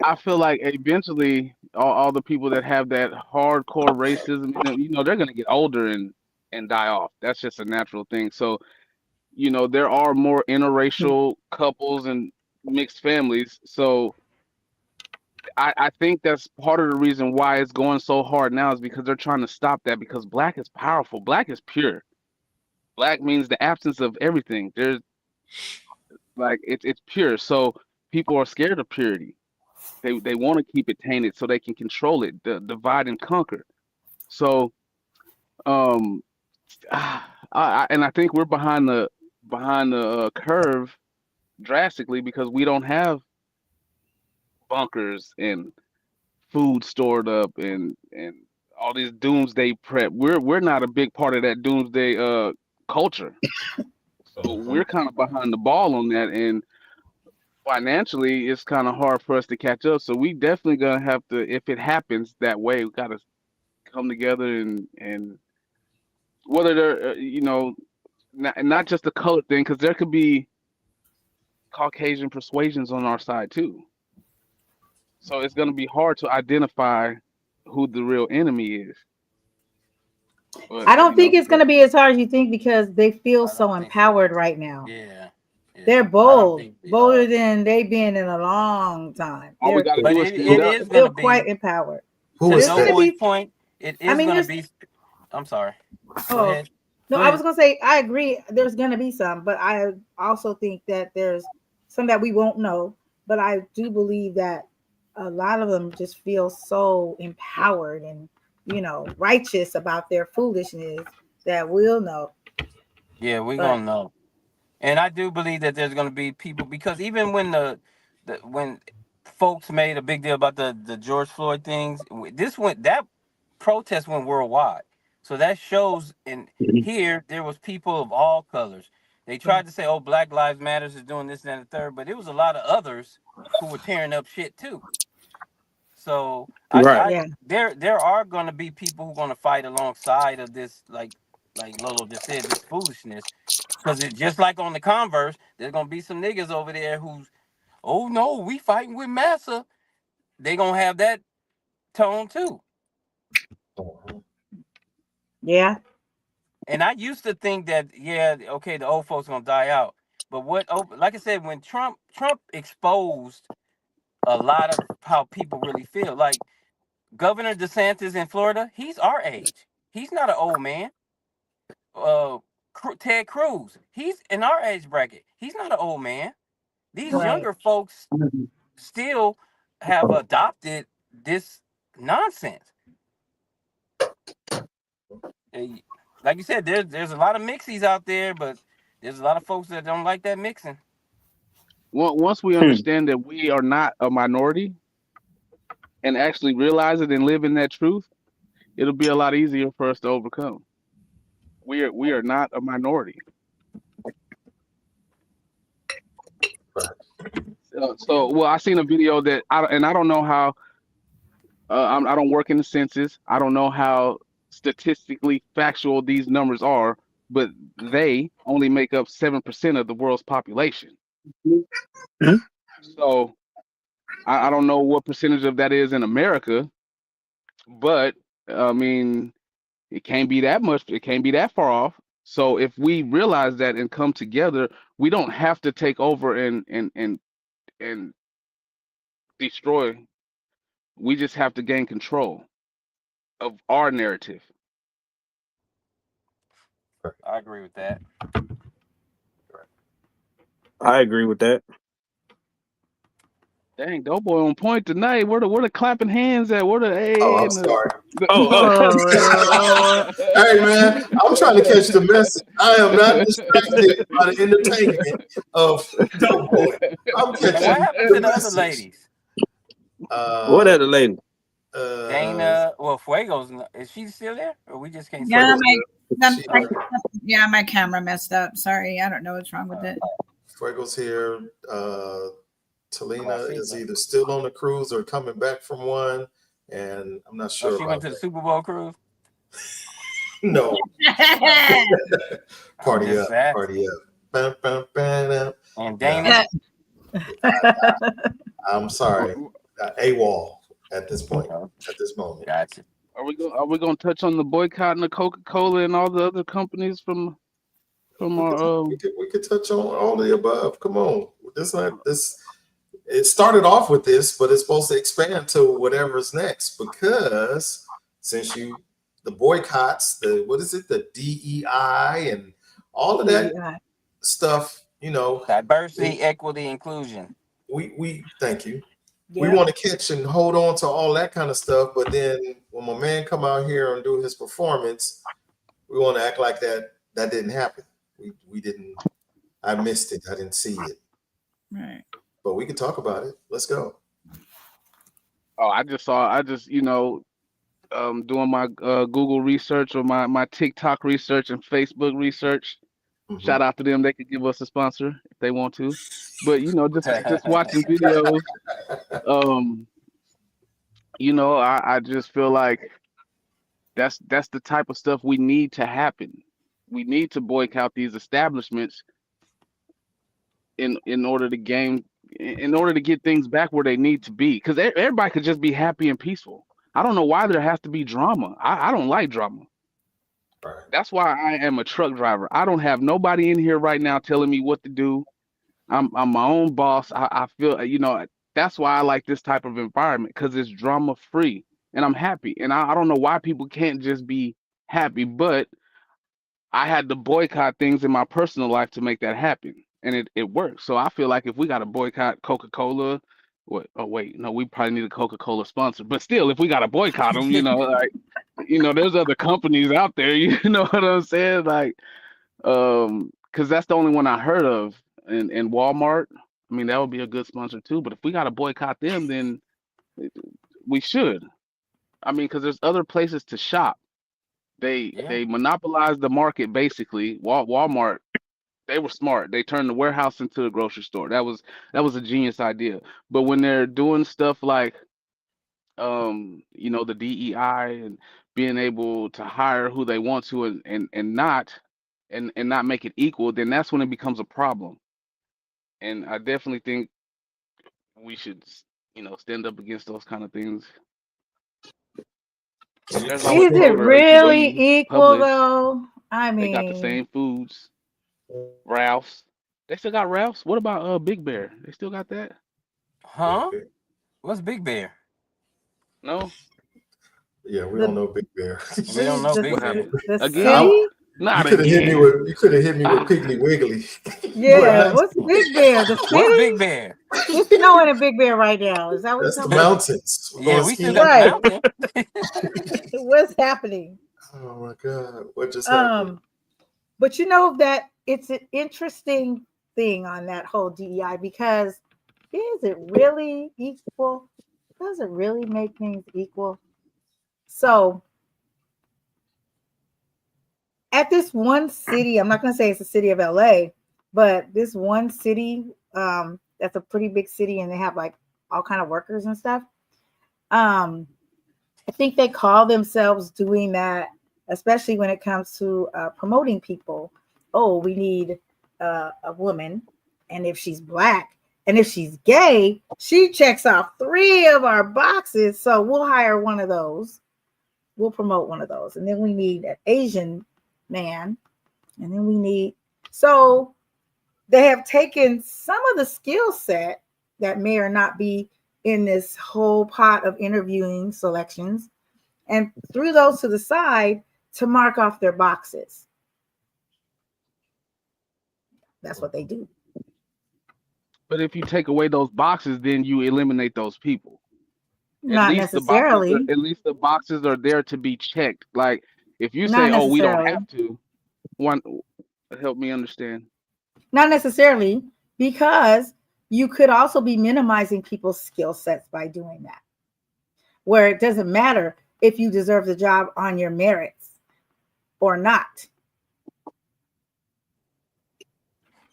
I feel like eventually all the people that have that hardcore racism, they're gonna get older and die off. That's just a natural thing. So, there are more interracial couples and mixed families. So I think that's part of the reason why it's going so hard now is because they're trying to stop that, because Black is powerful. Black is pure. Black means the absence of everything. There's like it's pure. So people are scared of purity. They want to keep it tainted so they can control it, divide and conquer. So um I think we're behind the curve drastically because we don't have bunkers and food stored up and all this doomsday prep. We're not a big part of that doomsday culture. So we're kind of behind the ball on that, and financially it's kind of hard for us to catch up. So we definitely gonna have to, if it happens that way, we gotta come together and whether they're not just the color thing, because there could be Caucasian persuasions on our side too. So it's gonna be hard to identify who the real enemy is. But, I don't you think know, it's going to be as hard as you think because they feel I so don't think so. empowered right now. Yeah. They're I don't bold, think it'll be bolder hard. than they've been in a long time. all we got to But do is it, stand it up. is They feel gonna quite be, empowered. Who to There's is going to that? Doughboy's be, point, it I is mean, gonna there's, be. I'm sorry. Go oh, ahead. no, Go I was ahead. going to say, I agree. There's going to be some, but I also think that there's some that we won't know. But I do believe that a lot of them just feel so empowered and, righteous about their foolishness that we'll know. Yeah, we're But gonna know. And I do believe that there's going to be people, because even when when folks made a big deal about the George Floyd things, that protest went worldwide. So that shows in here there was people of all colors. They yeah, tried to say, "Oh, Black Lives Matters is doing this, that, and the third," but it was a lot of others who were tearing up shit too. So Right. yeah, there are going to be people who are going to fight alongside of this, like Lolo just said, this foolishness. Because it's just like on the Converse, there's gonna be some niggas over there who's, oh no, we fighting with massa. They gonna have that tone too. yeah, And I used to think that, yeah, okay, the old folks gonna die out. But like I said, when Trump exposed a lot of how people really feel. Like Governor DeSantis in Florida, he's our age. He's not an old man. Uh, Ted Cruz, he's in our age bracket. He's not an old man. These right. younger folks still have adopted this nonsense. Like you said, there's a lot of mixies out there, but there's a lot of folks that don't like that mixing. Once we understand that we are not a minority and actually realize it and live in that truth, it'll be a lot easier for us to overcome. We are not a minority. Well, I seen a video that I don't know how. I don't work in the census. I don't know how statistically factual these numbers are, but they only make up 7% of the world's population. Mhm. So I don't know what percentage of that is in America, but I mean, it can't be that much. It can't be that far off. So if we realize that and come together, we don't have to take over and destroy. We just have to gain control of our narrative. I agree with that. I agree with that. Dang, Doughboy on point tonight. Where the clapping hands at? Where the hey? Oh, I'm and sorry. Oh, Hey, man, I'm trying to catch the message. I am not distracted by the entertainment of Doughboy. I'm And catching what happened the to the other message. ladies? What other lady? Dana, well, Fuego's. Is she still there, or we just can't see Yeah, her? my camera messed up. Sorry, I don't know what's wrong with it. Fuego's here. Talina see is that. either still on the cruise or coming back from one, and I'm not sure. Oh, she went to the Super Bowl cruise. No. Party Just up, that. party up. Bam, bam, bam. And Dana. I'm sorry. AWOL at this point, at this moment. Gotcha. Are we going to touch on the boycotting of Coca-Cola and all the other companies from our? We could touch on all of the above. Come on, this. It started off with this, but it's supposed to expand to whatever's next, because since the boycotts, the DEI and all of that stuff, Diversity, equity, inclusion. We thank you. yeah. We want to catch and hold on to all that kind of stuff, but then when my man come out here and do his performance, we want to act like that didn't happen. We didn't. I missed it. I didn't see it. Right. But we can talk about it. Let's go. Oh, I just doing my Google research or my TikTok research and Facebook research. Mhm. Shout out to them. They could give us a sponsor if they want to. But just watching videos. I just feel like that's the type of stuff we need to happen. We need to boycott these establishments in order to get things back where they need to be. Because everybody could just be happy and peaceful. I don't know why there has to be drama. I don't like drama. That's why I am a truck driver. I don't have nobody in here right now telling me what to do. I'm my own boss. I feel, that's why I like this type of environment, because it's drama free and I'm happy. And I don't know why people can't just be happy, but I had to boycott things in my personal life to make that happen. And it works. So I feel like if we got to boycott Coca-Cola, what? Oh wait, no, we probably need a Coca-Cola sponsor. But still, if we got to boycott them, like, there's other companies out there. You know what I'm saying? Like, because that's the only one I heard of. And Walmart, I mean, that would be a good sponsor too. But if we got to boycott them, then we should. I mean, because there's other places to shop. They monopolized the market basically. Walmart, they were smart. They turned the warehouse into a grocery store. That was a genius idea. But when they're doing stuff like the DEI and being able to hire who they want to and not make it equal, then that's when it becomes a problem. And I definitely think we should, stand up against those kind of things. There's always Is it Kroger, really H-E-B, equal Publix. though? I They got the mean, same foods. Ralph's. They still got Ralph's. What about Big Bear? They still got that? Huh? What's Big Bear? No? Yeah, we the don't know Big Bear. We don't know the, Big What Bear. happened? the Again? city? Not You again. could have hit me with Ah, Piggly Wiggly. Yeah, But what's Big Bear? The What's Big city? Bear? It's snowing in Big Bear right now. Is that what you're that's the talking about? mountains. We're Yeah, going we still skiing. got the Right. mountain. What's happening? Oh my God. What just happened? But you know that it's an interesting thing on that whole DEI, because is it really equal? Does it really make things equal? So at this one city, I'm not going to say it's the city of LA, but this one city, that's a pretty big city, and they have like all kind of workers and stuff. I think they call themselves doing that, especially when it comes to promoting people. Oh, we need a woman, and if she's black and if she's gay, she checks off 3 of our boxes. So we'll hire one of those. We'll promote one of those, and then we need an Asian man, and then we need. So they have taken some of the skill set that may or not be in this whole pot of interviewing selections and threw those to the side to mark off their boxes. That's what they do. but if you take away those boxes, then you eliminate those people. Not necessarily. At least the boxes are there to be checked. Like if you Not say, "Oh, we don't necessarily. have to," one help me understand. Not necessarily, because you could also be minimizing people's skill sets by doing that, where it doesn't matter if you deserve the job on your merits or not.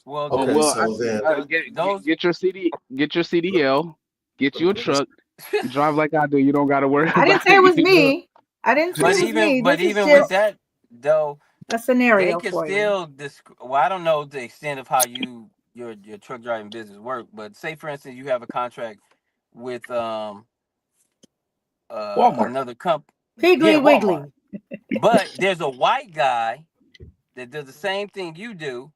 Well, Okay, Well, so then get your CDL, get you a truck, drive like I do. You don't got to worry I didn't about say it was it. me. I didn't say but it was me. even This is with just that though, a they scenario can for you. still well, I don't know the extent of how your truck driving business work, but say for instance you have a contract with Walmart. another company. Piggly Yeah, Wiggly. Walmart. But there's a white guy that does the same thing you do,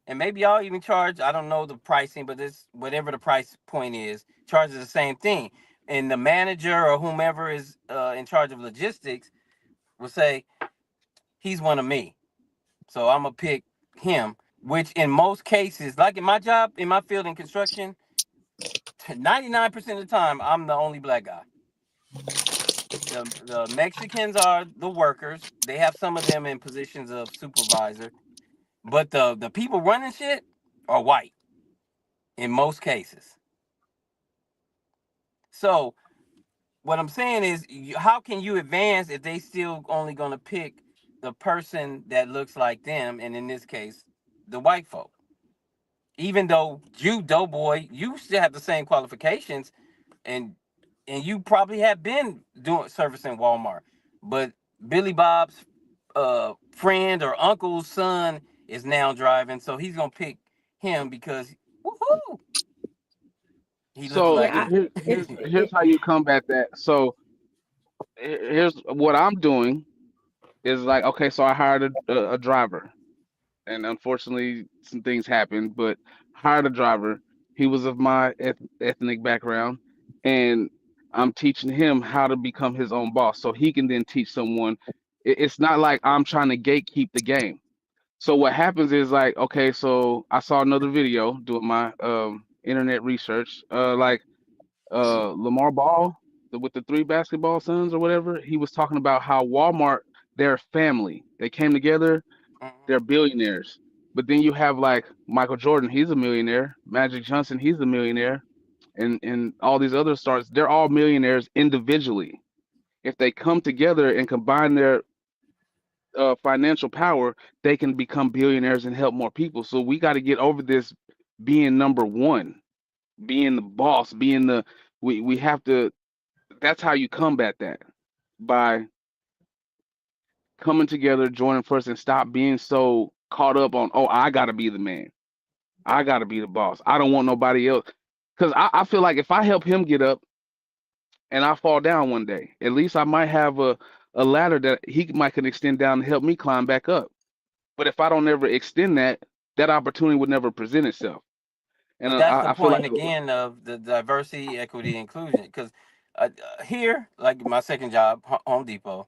and maybe y'all even charge, I don't know the pricing, but this whatever the price point is, charges the same thing. And the manager or whomever is in charge of logistics will say, he's one of me. So I'm gonna pick him, which in most cases, like in my job, in my field in construction, 99% of the time, I'm the only black guy. The Mexicans are the workers. They have some of them in positions of supervisor, but the people running shit are white in most cases. So what I'm saying is, how can you advance if they still only gonna pick the person that looks like them, and in this case, the white folk? Even though you, doughboy, you still have the same qualifications, and you probably have been doing servicing Walmart, but Billy Bob's friend or uncle's son is now driving, so he's gonna pick him because woohoo, he looks So like Yeah, him. here's how you combat that. So here's what I'm doing. is like, okay, so I hired a driver, and unfortunately some things happened, but hired a driver. He was of my ethnic background, and I'm teaching him how to become his own boss, so he can then teach someone. It's not like I'm trying to gatekeep the game. So what happens is like, okay, so I saw another video doing my internet research, like Lamar Ball with the three basketball sons or whatever. He was talking about how Walmart, their family, they came together, they're billionaires. But then you have like Michael Jordan, he's a millionaire. Magic Johnson, he's a millionaire, and all these other stars, they're all millionaires individually. If they come together and combine their financial power, they can become billionaires and help more people. So we got to get over this being number one, being the boss, being the we have to. That's how you combat that, by coming together, joining first, and stop being so caught up on, oh, I gotta be the man, I gotta be the boss, I don't want nobody else. Because I feel like if I help him get up and I fall down one day, at least I might have a ladder that he might can extend down and help me climb back up. But if I don't ever extend that, that opportunity would never present itself. And But that's the I feel like point again of the diversity, equity, inclusion. Because here, like my second job, Home Depot,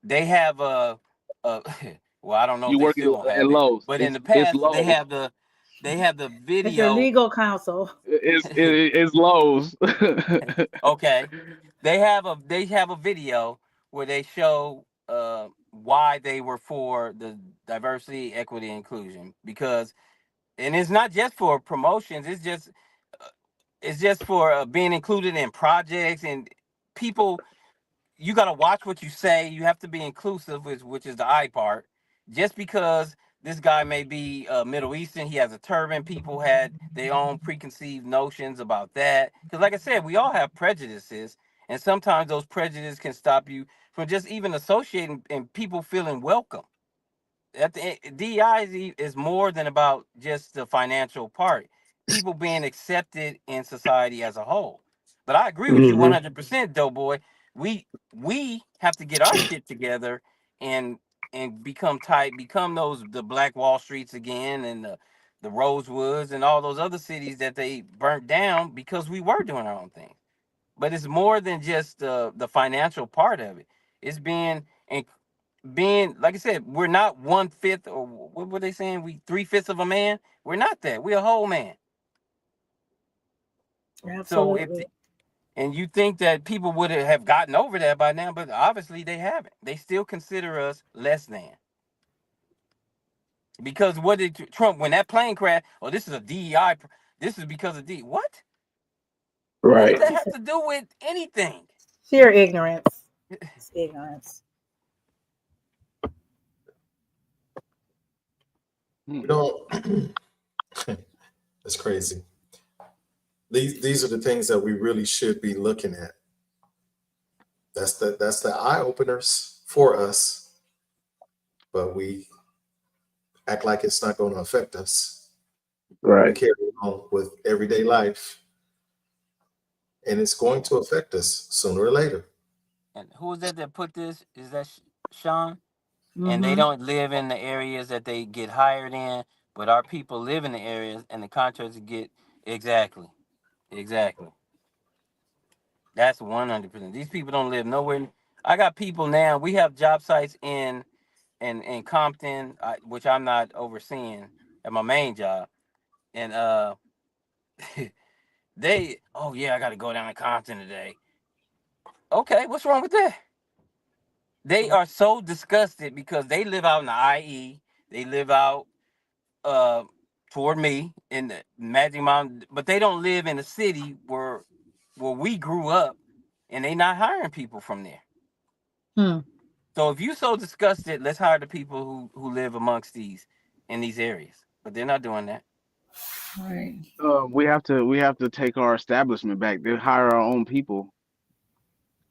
they have a well, I don't know if you they work still gonna at have it, Lowe's. but in the It's past Lowe's. they have the It's your video. legal counsel. It's Lowe's. Okay, they have a video where they show why they were for the diversity, equity, inclusion. Because, and it's not just for promotions, it's just for being included in projects and people. You got to watch what you say. You have to be inclusive, which is the I part. Just because this guy may be Middle Eastern, he has a turban. People had their own preconceived notions about that. Because, like I said, we all have prejudices, and sometimes those prejudices can stop you from just even associating and people feeling welcome. At the DEI is more than about just the financial part. People being accepted in society as a whole. But I agree with you Mm-hmm. 100%, Doughboy. We have to get our shit together and become tight, become the Black Wall Streets again, and the Rosewoods and all those other cities that they burnt down because we were doing our own thing. But it's more than just the financial part of it. It's being, like I said, we're not 1/5, or what were they saying? We 3/5 of a man. We're not that. We're a whole man. So Absolutely. and you think that people would have gotten over that by now, but obviously they haven't. They still consider us less than. Because what did Trump, when that plane crashed? Oh, this is a DEI. This is because of D. What? What does Right. that have to do with anything? Sheer ignorance. It's ignorance. You know, it's crazy. These are the things that we really should be looking at. That's the eye openers for us, but we act like it's not going to affect us. We Right. carry on with everyday life, and it's going to affect us sooner or later. And who is that put this? Is that Sean? And they Mm-hmm. don't live in the areas that they get hired in, but our people live in the areas and the contractors get exactly. That's 100%. These people don't live nowhere. I got people now. We have job sites in Compton, which I'm not overseeing at my main job, and they, oh yeah, I got to go down to Compton today. Okay, what's wrong with that? They are so disgusted because they live out in the IE. They live out uh toward me in the Magic Mountain, but they don't live in the city where we grew up, and they not hiring people from there. Hmm. So if you so disgusted, let's hire the people who live amongst in these areas. But they're not doing that. Right. We have to take our establishment back. They hire our own people,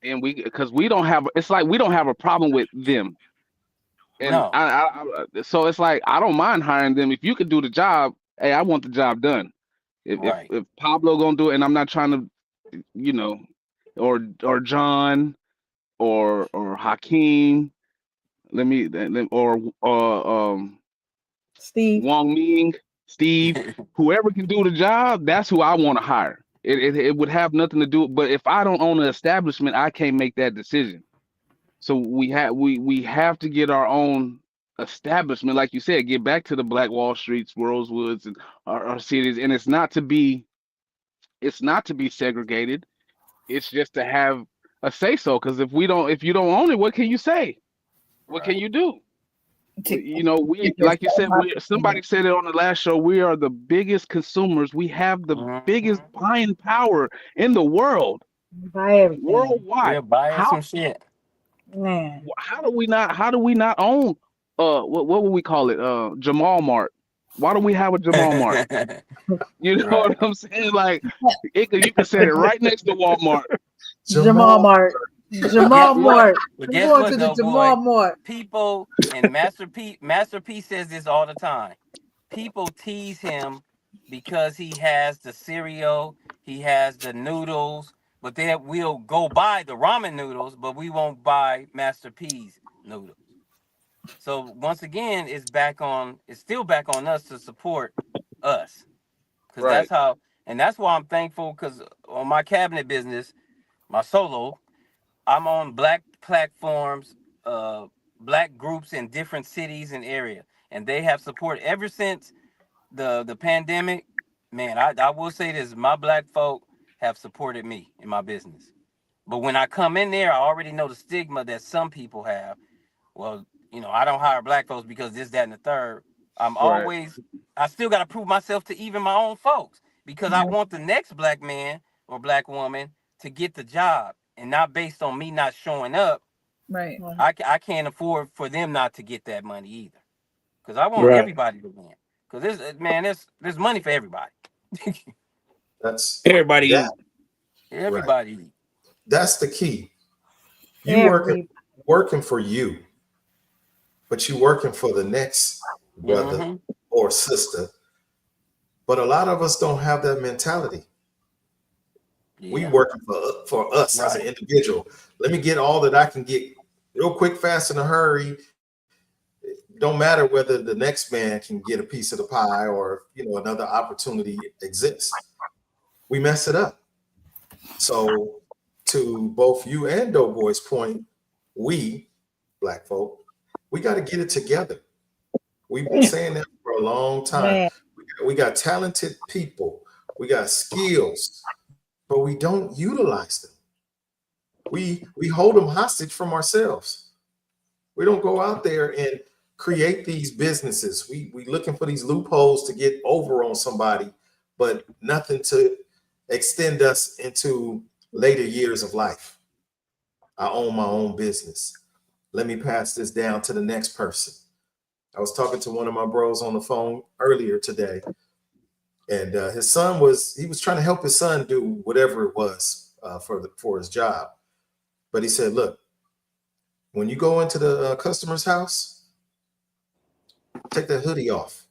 and because we don't have. It's like we don't have a problem with them, and No. so it's like I don't mind hiring them if you could do the job. Hey, I want the job done. Right. If Pablo gonna do it, and I'm not trying to, or John or Hakeem, Steve. Wong Ming, Steve, whoever can do the job, that's who I want to hire. It would have nothing to do, but if I don't own an establishment, I can't make that decision. So we have to get our own establishment, like you said, get back to the Black Wall Streets, Rosewoods, and our cities. And it's not to be segregated. It's just to have a say so. Because if you don't own it, what can you say? What can you do? You know, like you said, somebody said it on the last show. We are the biggest consumers. We have the biggest buying power in the world, Buy everything worldwide. We're buying some shit. man. How do we not own what would we call it? Jamal Mart. Why don't we have a Jamal Mart? You know what I'm saying? Like you can set it right next to Walmart. Jamal Mart. Jamal Mart. But We're guess going what, to the though, Jamal boy? Mart. People, and Master P says this all the time. People tease him because he has the cereal, he has the noodles, but then we'll go buy the ramen noodles, but we won't buy Master P's noodles. So once again, it's still back on us to support us. Because that's how, and that's why I'm thankful, because on my cabinet business, my solo, I'm on Black platforms, Black groups in different cities and area, and they have support ever since the pandemic. Man, I will say this: my Black folk have supported me in my business. But when I come in there, I already know the stigma that some people have. Well, I don't hire Black folks because this, that, and the third. I still got to prove myself to even my own folks, because I want the next Black man or Black woman to get the job, and not based on me not showing up. Right. I can't afford for them not to get that money either, because I want everybody to win. Because there's money for everybody. That's Everybody. Everybody. Right. That's the key. You working for you, but you working for the next brother or sister. But a lot of us don't have that mentality. Yeah. We working for us as an individual. Let me get all that I can get real quick, fast, in a hurry. It don't matter whether the next man can get a piece of the pie or another opportunity exists. We mess it up. So to both you and Doughboy's point, we Black folk, we got to get it together. We've been saying that for a long time. We got talented people. We got skills, but we don't utilize them. We hold them hostage from ourselves. We don't go out there and create these businesses. We looking for these loopholes to get over on somebody, but nothing to extend us into later years of life. I own my own business. Let me pass this down to the next person. I was talking to one of my bros on the phone earlier today, and his son was trying to help his son do whatever it was for his job. But he said, look, when you go into the customer's house, take that hoodie off.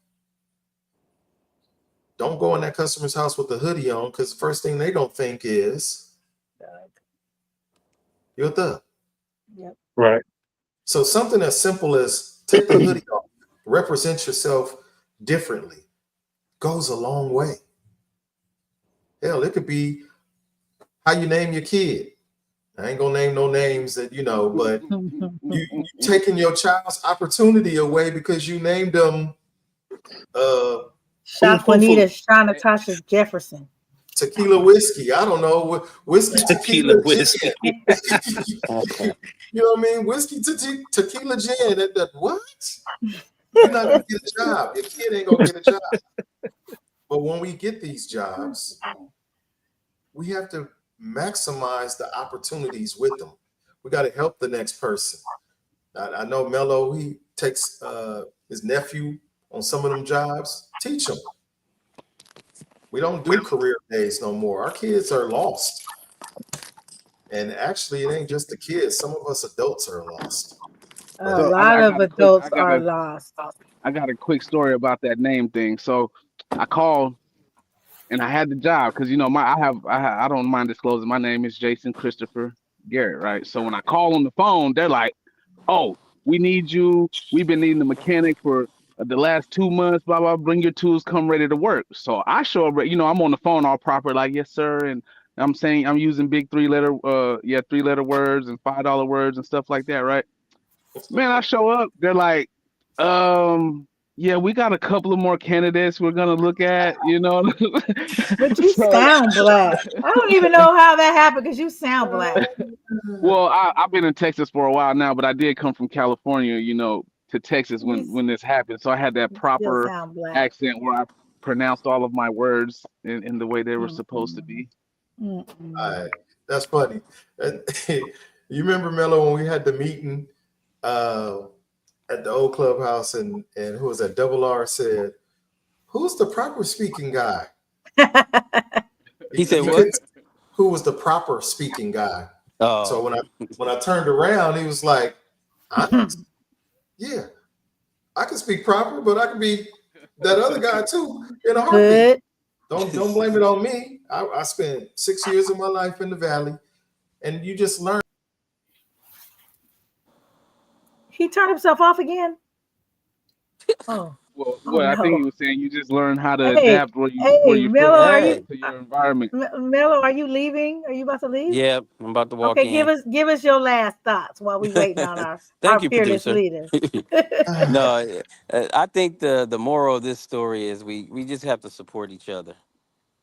Don't go in that customer's house with the hoodie on, because the first thing they don't think is you're a thug. Yep. Right. So something as simple as take the hoodie off, represent yourself differently, goes a long way. Hell, it could be how you name your kid. I ain't gonna name no names that but you taking your child's opportunity away because you named them Shaquanita Natasha Jefferson. Tequila whiskey. I don't know. Whiskey tequila whiskey. You know what I mean? Whiskey tequila gin. What? You're not gonna get a job. Your kid ain't gonna get a job. But when we get these jobs, we have to maximize the opportunities with them. We got to help the next person. I know Mello, he takes his nephew on some of them jobs. Teach them. We don't do career days no more. Our kids are lost. And actually, it ain't just the kids. Some of us adults are lost. A lot of adults are lost. I got a quick story about that name thing. So I called and I had the job because I don't mind disclosing. My name is Jason Christopher Garrett, right? So when I call on the phone, they're like, "Oh, we need you. We've been needing the mechanic for the last 2 months. Blah blah. Bring your tools. Come ready to work. So I show up. I'm on the phone all proper, like yes sir, and I'm saying I'm using big 3-letter words and $5 words and stuff like that, right? Man, I show up. They're like, yeah, we got a couple of more candidates we're gonna look at. But you So, sound black. I don't even know how that happened because you sound black. well, I've been in Texas for a while now, but I did come from California, to Texas You when this happened. So I had that still proper sound black. accent where I pronounced all of my words in the way they were supposed to be. All right. That's funny. You remember, Mello, when we had the meeting at the old clubhouse, and who was that? Double R said, "Who's the proper speaking guy?" He said what? Who was the proper speaking guy? Oh. So when I turned around, he was like, "ONYX? Yeah, I can speak proper, but I can be that other guy too in a heartbeat. Don't blame it on me. I spent 6 years of my life in the Valley, and you just learn." He turned himself off again. Oh. Well, I no. think he was saying you just learn how to Hey, adapt where you Mello, fit to your environment. Mello, are you leaving? Are you about to leave? Yeah, I'm about to walk Okay, in. give us your last thoughts while we waiting on our Thank you, fearless producer. leader. No, I think the moral of this story is we just have to support each other.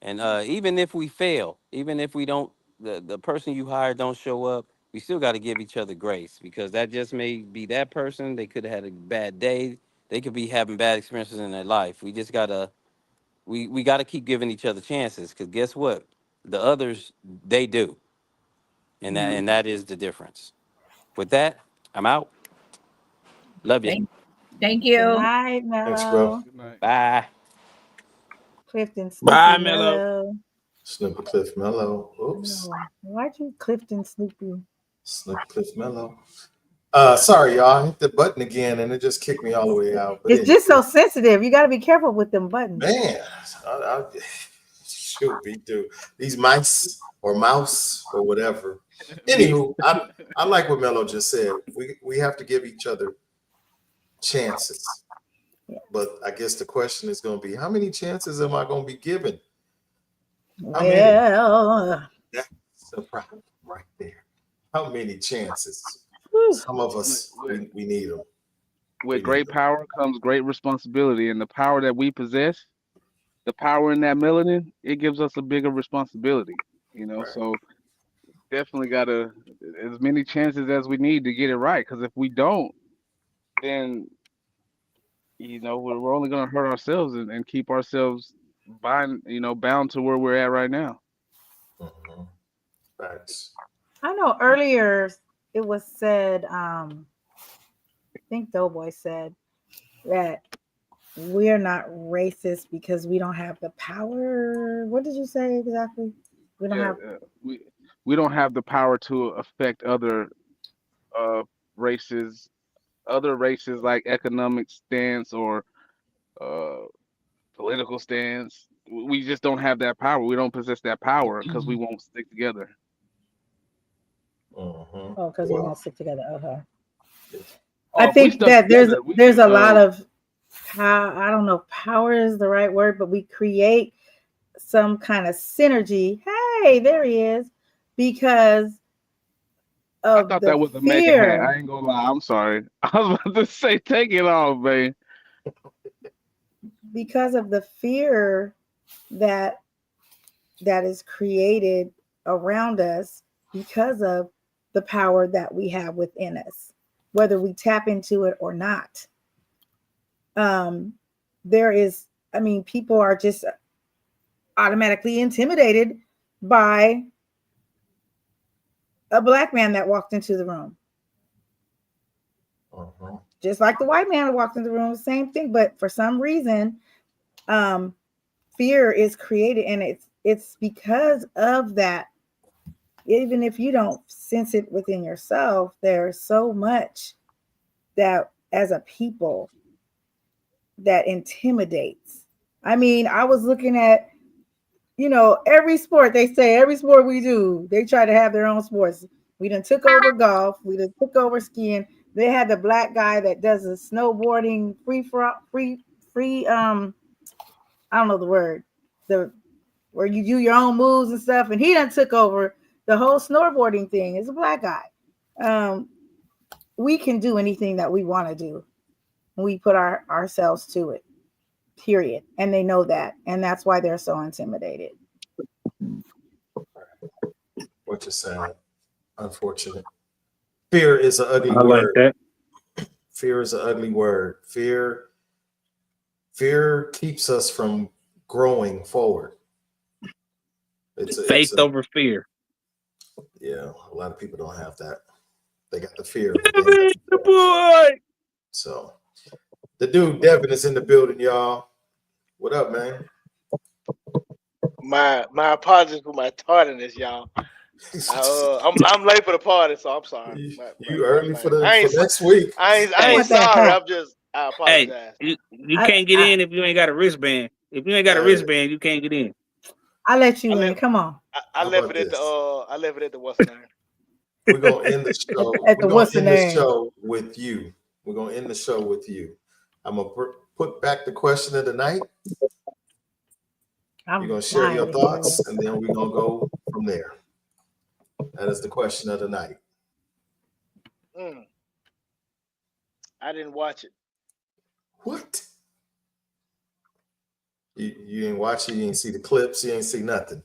And even if we fail, even if we don't, the person you hire don't show up, we still got to give each other grace, because that just may be that person. They could have had a bad day. They could be having bad experiences in their life. We just gotta we gotta keep giving each other chances, because guess what? The others, they do, and that is the difference. With that, I'm out. Love you. Thank Good you. night, Thanks, bro. Mello. Good night. Bye. Clifton, Bye, Snoopy, Mello. Mello. Snoopy Cliff Mello. Oops. No. Why'd you Clifton, Snoopy? Snoopy Cliff Mello. Sorry, y'all. I hit the button again, and it just kicked me all the way out. But It's just so sensitive. You got to be careful with them buttons. man, shoot, we do these mice or mouse or whatever. Anywho, I like what Mello just said. We have to give each other chances. Yeah. But I guess the question is going to be, how many chances am I going to be given? How Well, many? That's the problem right there. How many chances? whew. Some of us, we need them. With great power comes great responsibility, and the power that we possess, the power in that melanin, it gives us a bigger responsibility. Right. So definitely gotta as many chances as we need to get it right. Because if we don't, then we're only gonna hurt ourselves and keep ourselves bound to where we're at right now. Mm-hmm. Thanks. I know earlier it was said, I think Doughboy said that we're not racist because we don't have the power. What did you say exactly? We don't have. We don't have the power to affect other races, like economic stance or political stance. We just don't have that power. We don't possess that power because we won't stick together. Mm-hmm. Oh, because we won't stick together. Okay. Oh, I think that together, there's a lot of I don't know if power is the right word, but we create some kind of synergy. Hey, there he is, because I of thought the that was a mega hat. I ain't gonna lie. I'm sorry. I was about to say, take it off, man. Because of the fear that is created around us because of the power that we have within us, whether we tap into it or not. People are just automatically intimidated by a black man that walked into the room. Just like the white man that walked into the room, same thing. But for some reason, fear is created, and it's because of that. Even if you don't sense it within yourself, there's so much that as a people that intimidates. I mean, I was looking at, every sport, they say every sport we do, they try to have their own sports. We done took over golf, we done took over skiing. They had the black guy that does the snowboarding free. I don't know the word. Where you do your own moves and stuff, and he done took over the whole snowboarding thing. It's a black guy. We can do anything that we want to do. We put ourselves to it. Period. And they know that, and that's why they're so intimidated. What you're saying, unfortunate. Fear is an ugly I like word. that. Fear is an ugly word. Fear keeps us from growing forward. Faith over fear. Yeah, a lot of people don't have that. They got the fear. But they don't have the Boy. So the dude Devin is in the building, y'all. What up, man? My apologies for my tardiness, y'all. I'm late for the party, so I'm sorry. You early for for next week. I ain't sorry. I apologize. Hey, you can't get in if you ain't got a wristband. If you ain't got a wristband, you can't get in. I'll let you in. Come on. I left it at the what's name. We're gonna end the show. At the what's the name? Show with you. We're gonna end the show with you. I'm gonna put back the question of the night. You're gonna share your thoughts, and then we're gonna go from there. That is the question of the night. I didn't watch it. What? You didn't watch it? You didn't see the clips? You didn't see nothing?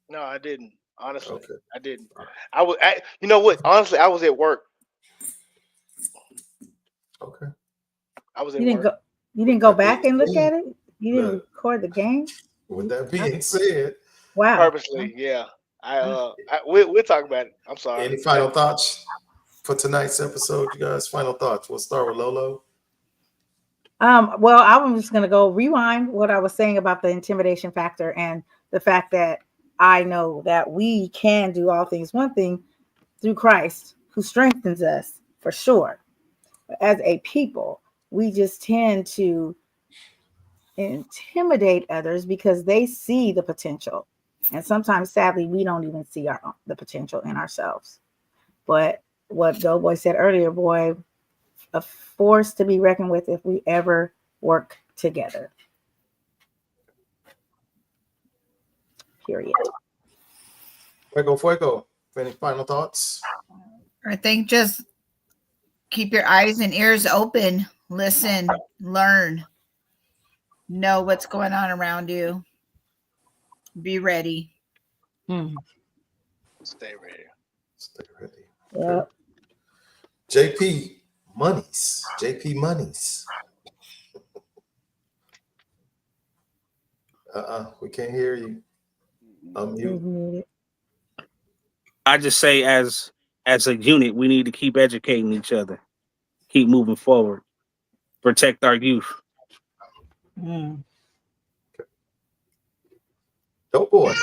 No, I didn't. Honestly, okay. I didn't. You know what? Honestly, I was at work. Okay. I was at work. You didn't go back and look at it? You didn't record the game? With that being said, wow. Purposely, yeah. We'll talk about it. I'm sorry. Any final thoughts for tonight's episode, you guys? Final thoughts. We'll start with Lolo. Well, I'm just gonna go rewind what I was saying about the intimidation factor and the fact that I know that we can do all things, one thing, through Christ who strengthens us, for sure. But as a people, we just tend to intimidate others because they see the potential. And sometimes, sadly, we don't even see the potential in ourselves. But what Doughboy said earlier, boy, a force to be reckoned with if we ever work together. Period. Fuego. Any final thoughts? I think just keep your eyes and ears open. Listen, learn, know what's going on around you. Be ready. Stay ready. Stay ready. Yep. JP Monies. We can't hear you. Unmute. I just say as a unit, we need to keep educating each other, keep moving forward, protect our youth. Doughboy.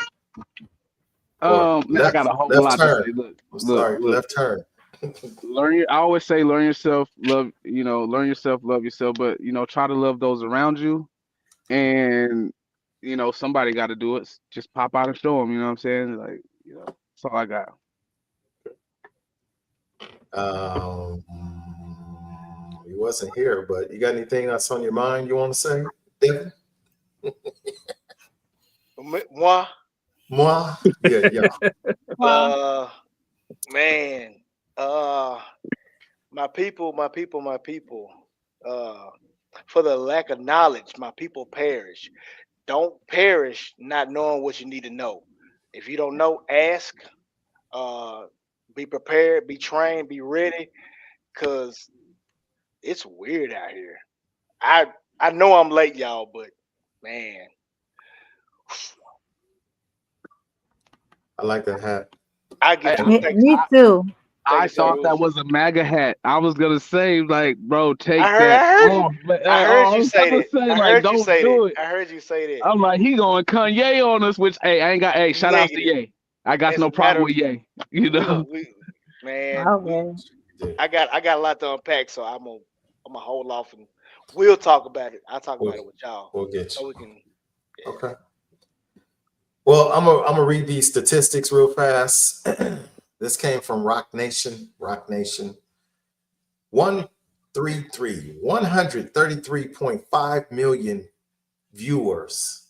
I got a whole lot to say. Look, left turn. I always say learn yourself, learn yourself, love yourself, but try to love those around you. And somebody got to do it. Just pop out and show them, you know what I'm saying? Like, that's all I got. You wasn't here, but you got anything that's on your mind you want to say, Devin? Moi? Yeah. Man, my people. For the lack of knowledge, my people perish. Don't perish not knowing what you need to know. If you don't know, ask. Be prepared, be trained, be ready, because it's weird out here. I know I'm late, y'all, but man. I like that hat. I get me too. I thought that was a MAGA hat. I was gonna say, like, bro, take I heard you say that. I heard you say that. I'm like, he going Kanye on us, which I ain't got. Hey, shout out to Ye. I got no problem with Ye. Man, I got a lot to unpack, so I'm gonna hold off and we'll talk about it. I'll talk about it with y'all. We'll get you. So we can. Yeah. Okay. Well, I'm gonna read these statistics real fast. This came from Rock Nation. 133.5 million viewers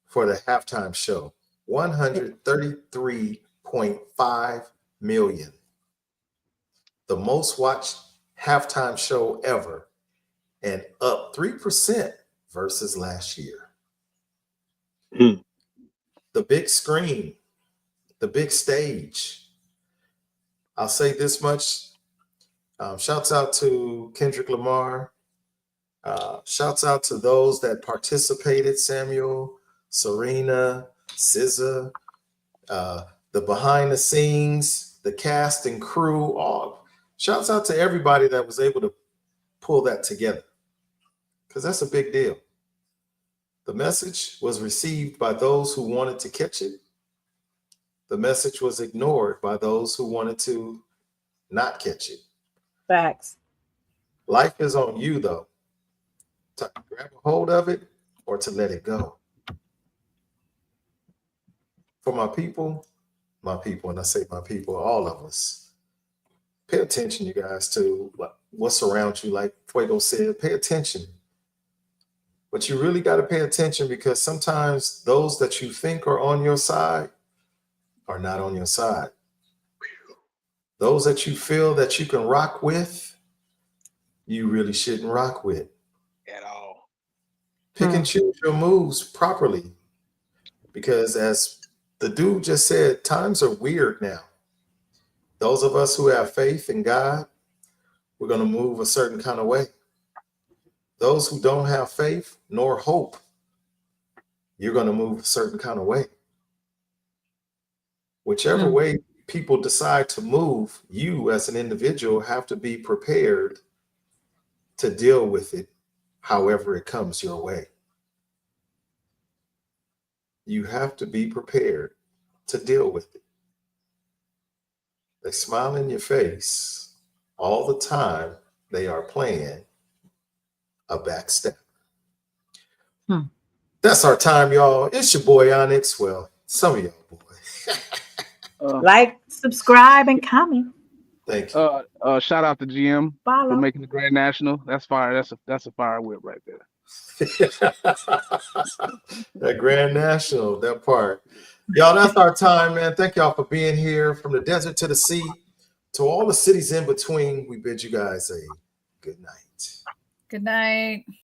for the halftime show. 133.5 million. The most watched halftime show ever, and up 3% versus last year. The big screen, the big stage. I'll say this much. Shouts out to Kendrick Lamar. Shouts out to those that participated, Samuel, Serena, SZA, the behind the scenes, the cast and crew. All shouts out to everybody that was able to pull that together, because that's a big deal. The message was received by those who wanted to catch it. The message was ignored by those who wanted to not catch it. Facts. Life is on you, though, to grab a hold of it or to let it go. For my people, and I say my people, all of us, pay attention, you guys, to what's around you. Like Fuego said, pay attention. But you really got to pay attention, because sometimes those that you think are on your side are not on your side. Those that you feel that you can rock with, you really shouldn't rock with. At all. Pick and choose your moves properly, because as the dude just said, times are weird now. Those of us who have faith in God, we're going to move a certain kind of way. Those who don't have faith nor hope, you're going to move a certain kind of way. Whichever way people decide to move, you as an individual have to be prepared to deal with it however it comes your way. You have to be prepared to deal with it. They smile in your face all the time. They are playing a backstep. That's our time, y'all. It's your boy ONYX. Well, some of y'all boy. Like, subscribe, and comment. Thank you. Shout out to GM Follow. for making the Grand National. That's fire. That's a fire whip right there. That Grand National, that part. Y'all, that's our time, man. Thank y'all for being here. From the desert to the sea, to all the cities in between, we bid you guys a good night. Good night.